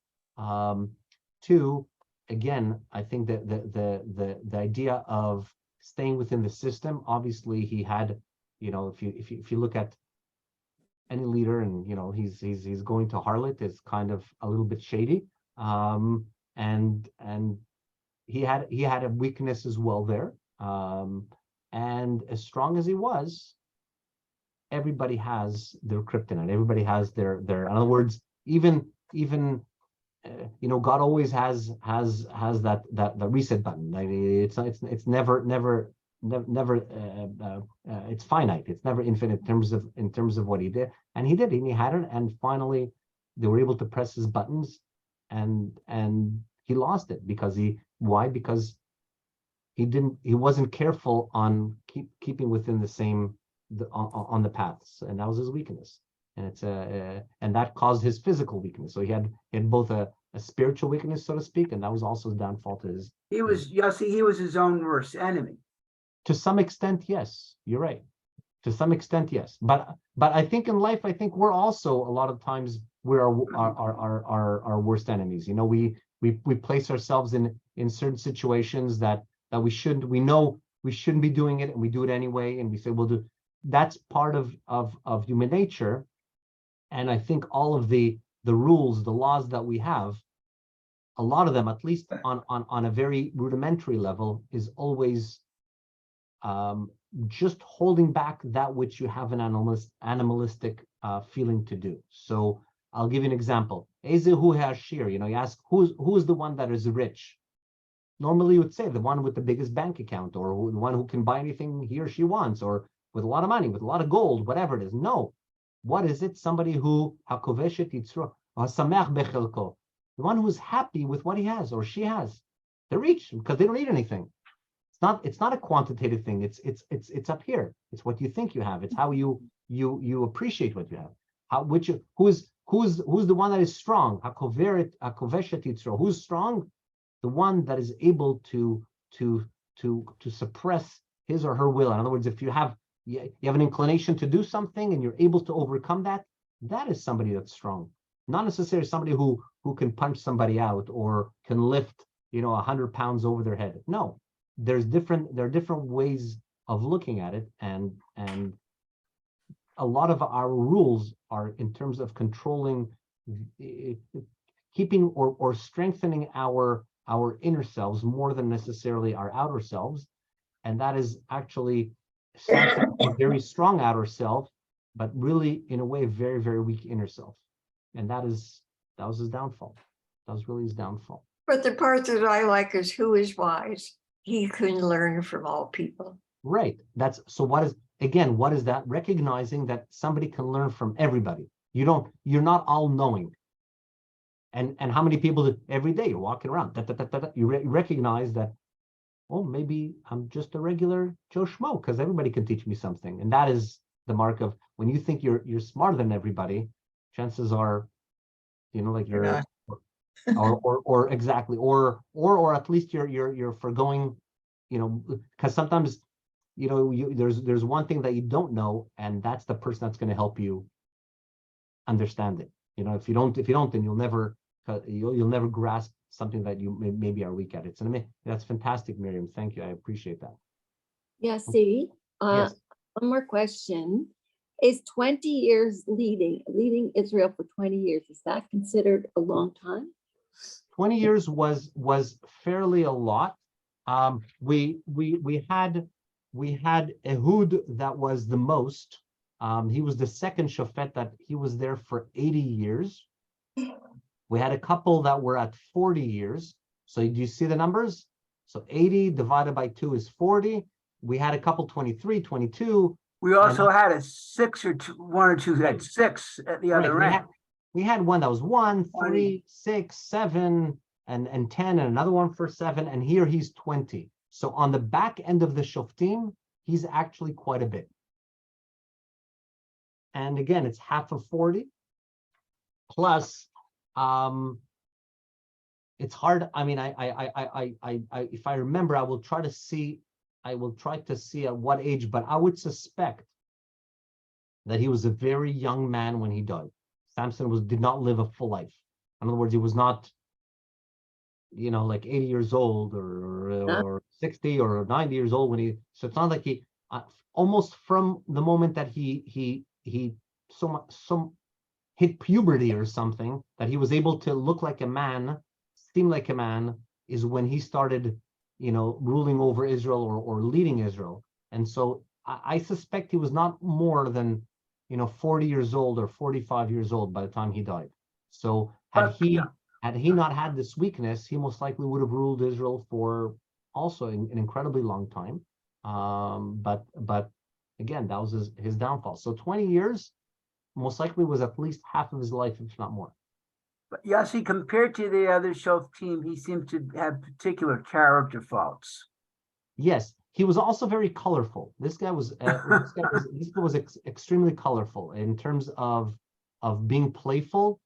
Two, again, I think that the idea of staying within the system, obviously he had, if you look at any leader and he's going to harlot, is kind of a little bit shady. And he had a weakness as well there. And as strong as he was, everybody has their kryptonite. Everybody has their in other words, even God always has that reset button. Like it's never it's finite. It's never infinite in terms of what he did, and he had it, and finally they were able to press his buttons, and he lost it because because he wasn't careful on keeping within the same on the paths, and that was his weakness. And it's and that caused his physical weakness. So he had both a spiritual weakness, so to speak, and that was also his downfall to his. He was his own worst enemy. To some extent, yes, you're right. To some extent, yes. But I think in life, I think we're also a lot of times we're our worst enemies. We place ourselves in certain situations that we shouldn't. We know we shouldn't be doing it, and we do it anyway, and we say we'll do. That's part of human nature. And I think all of the rules, the laws that we have, a lot of them, at least on a very rudimentary level, is always just holding back that which you have an animalistic feeling to do. So I'll give you an example. Ezehu Hashir, you ask who's the one that is rich? Normally you would say the one with the biggest bank account, or the one who can buy anything he or she wants, or with a lot of money, with a lot of gold, whatever it is. No. What is it? Somebody who the one who's happy with what he has or she has. They're rich because they don't need anything. It's not a quantitative thing. It's up here. It's what you think you have. It's how you appreciate what you have. Who's the one that is strong? Who's strong? The one that is able to suppress his or her will. In other words, if you have an inclination to do something and you're able to overcome that, that is somebody that's strong. Not necessarily somebody who can punch somebody out or can lift 100 pounds over their head. No, there are different ways of looking at it, and a lot of our rules are in terms of controlling, keeping or strengthening our inner selves more than necessarily our outer selves, and that is actually a very strong outer self, but really in a way very, very weak inner self. And that was his downfall. That was really his downfall. But the part that I like is who is wise. He can learn from all people. Right. What is that? Recognizing that somebody can learn from everybody. You're not all knowing. And how many people every day you're walking around, you recognize that, oh, maybe I'm just a regular Joe Schmo, because everybody can teach me something. And that is the mark of when you think you're smarter than everybody, chances are, like You're you're, not. or exactly, or at least you're forgoing, because sometimes, there's one thing that you don't know, and that's the person that's going to help you understand it. If you don't, then you'll never grasp something that you maybe are weak at. That's fantastic, Miriam. Thank you. I appreciate that. Yeah, see, Yes. one more question. Is 20 years leading Israel for 20 years, is that considered a long time? 20 years was fairly a lot. We had Ehud that was the most. He was the second shofet that he was there for 80 years. We had a couple that were at 40 years. So do you see the numbers? So 80 divided by 2 is 40. We had a couple 23, 22. We also had a one or two had 6 at the other Right. end. We had one that was 1, 20. 3, 6, 7, and 10, and another one for 7, and here he's 20. So on the back end of the shoftim, he's actually quite a bit. And again, it's half of 40. Plus, it's hard. I mean, if I remember, I will try to see at what age, but I would suspect that he was a very young man when he died. Samson did not live a full life. In other words, he was not, like 80 years old or 60 or 90 years old when he. So it's not like he almost from the moment that he hit puberty or something, that he was able to look like a man, seem like a man, is when he started, ruling over Israel or leading Israel. And so I suspect he was not more than 40 years old or 45 years old by the time he died. So had he not had this weakness, he most likely would have ruled Israel for also an incredibly long time. But again, that was his downfall. So 20 years most likely was at least half of his life, if not more. But Yosi, compared to the other shoftim, he seemed to have particular character faults. Yes, he was also very colorful. This guy was extremely colorful in terms of being playful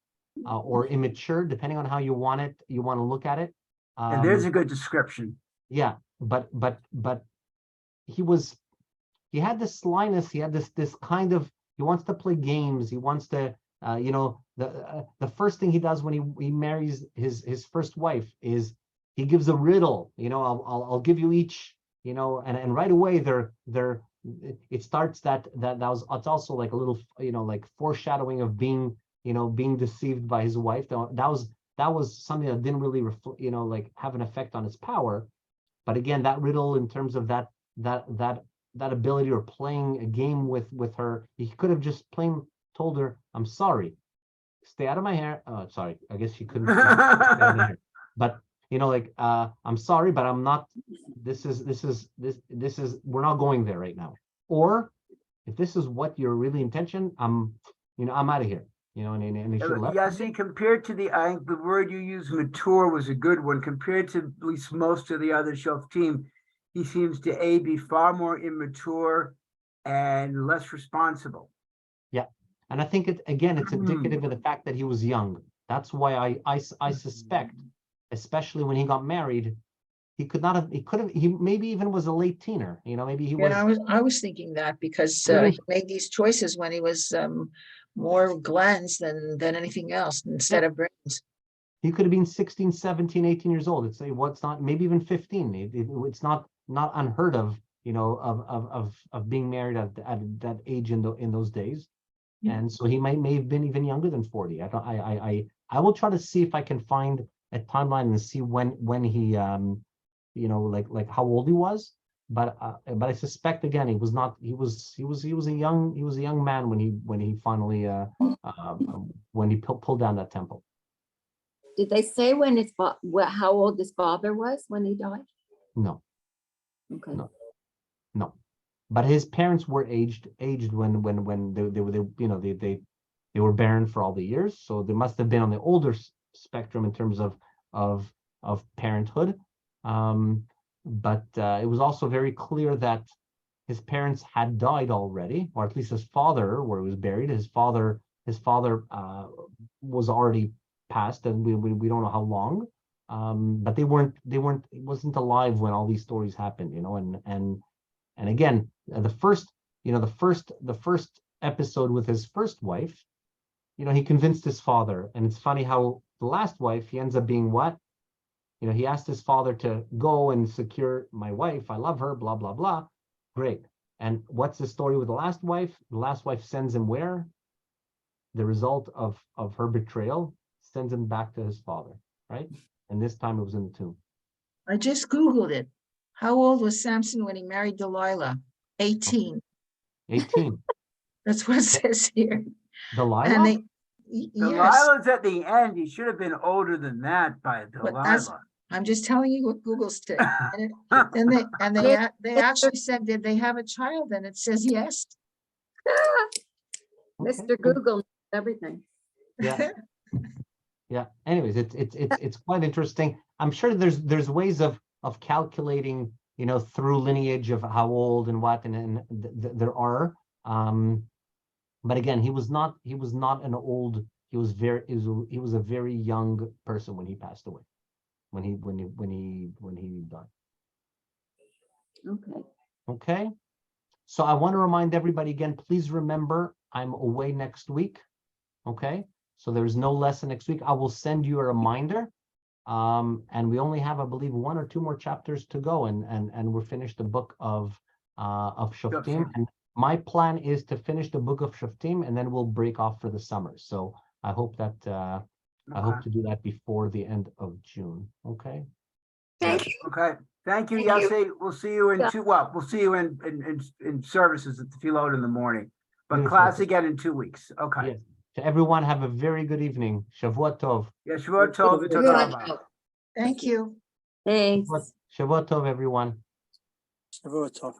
or immature, depending on how you want to look at it. And there's a good description. Yeah, but he had this slyness. He had this kind of, he wants to play games. He wants to, the first thing he does when he marries his first wife is he gives a riddle. I'll give you each. And right away it starts it's also like a little, like foreshadowing of being deceived by his wife. That was something that didn't really like have an effect on his power. But again, that riddle in terms of that ability or playing a game with her, he could have just plain told her, "I'm sorry, stay out of my hair." Oh, sorry, I guess she couldn't stay out of my hair. But I'm sorry, but I'm not. This is we're not going there right now. Or if this is what your really intention, I'm out of here. And he should have left. Yeah, see, compared to I think the word you used, mature, was a good one. Compared to at least most of the other shoftim, he seems to be far more immature and less responsible. Yeah, and I think it's indicative of the fact that he was young. That's why I suspect, especially when he got married, he maybe even was a late teener. Maybe he was. Yeah, I was thinking that because he made these choices when he was more glands than anything else instead of brains. He could have been 16, 17, 18 years old. It's not, maybe even 15. It's not unheard of, of being married at that age in those days. Yeah. And so he may have been even younger than 40. I will try to see if I can find a timeline and see when he like how old he was. But I suspect again he was not. He was a young man when he finally when he pulled down that temple. Did they say how old his father was when he died? No. Okay. No. But his parents were aged when they were barren for all the years. So they must have been on the older spectrum in terms of parenthood. But it was also very clear that his parents had died already, or at least his father, where he was buried, his father was already passed, and we don't know how long. But they weren't, it wasn't alive when all these stories happened, you know, and again, the first episode with his first wife, you know, he convinced his father, and it's funny how the last wife, he ends up being what? You know, he asked his father to go and secure my wife. I love her, blah, blah, blah. Great. And what's the story with the last wife? The last wife sends him where? The result of her betrayal sends him back to his father, right? And this time it was in the tomb. I just Googled it. How old was Samson when he married Delilah? 18. 18. That's what it says here. Delilah? And they, yes, Delilah's at the end. He should have been older than that by but that's, Delilah. I'm just telling you what Google said. And they actually said, did they have a child? And it says yes. Mr. Google knows everything. Yeah. Yeah. Anyways, it's quite interesting. I'm sure there's ways of calculating, you know, through lineage of how old and what, and there are. But again, he was not an old. He was a very young person when he passed away, when he died. Okay. Okay. So I want to remind everybody again, please remember, I'm away next week. Okay. So there's no lesson next week. I will send you a reminder. And we only have, I believe, 1 or 2 more chapters to go, and we're finished the book of Shoftim. Shoftim. And my plan is to finish the book of Shoftim, and then we'll break off for the summer. So I hope that I hope to do that before the end of June. Okay. Thank you. Okay, thank you, Thank you. Yossi. We'll see you in Yeah. we'll see you in services at the Philode in the morning. But Beautiful. class again in 2 weeks. Okay. Yes. To everyone, have a very good evening. Shavua Tov. Yeah, Shavuot Tov and Good. Todah Rabah. Thank you. Thanks. Shavua Tov, everyone. Shavuot Tov.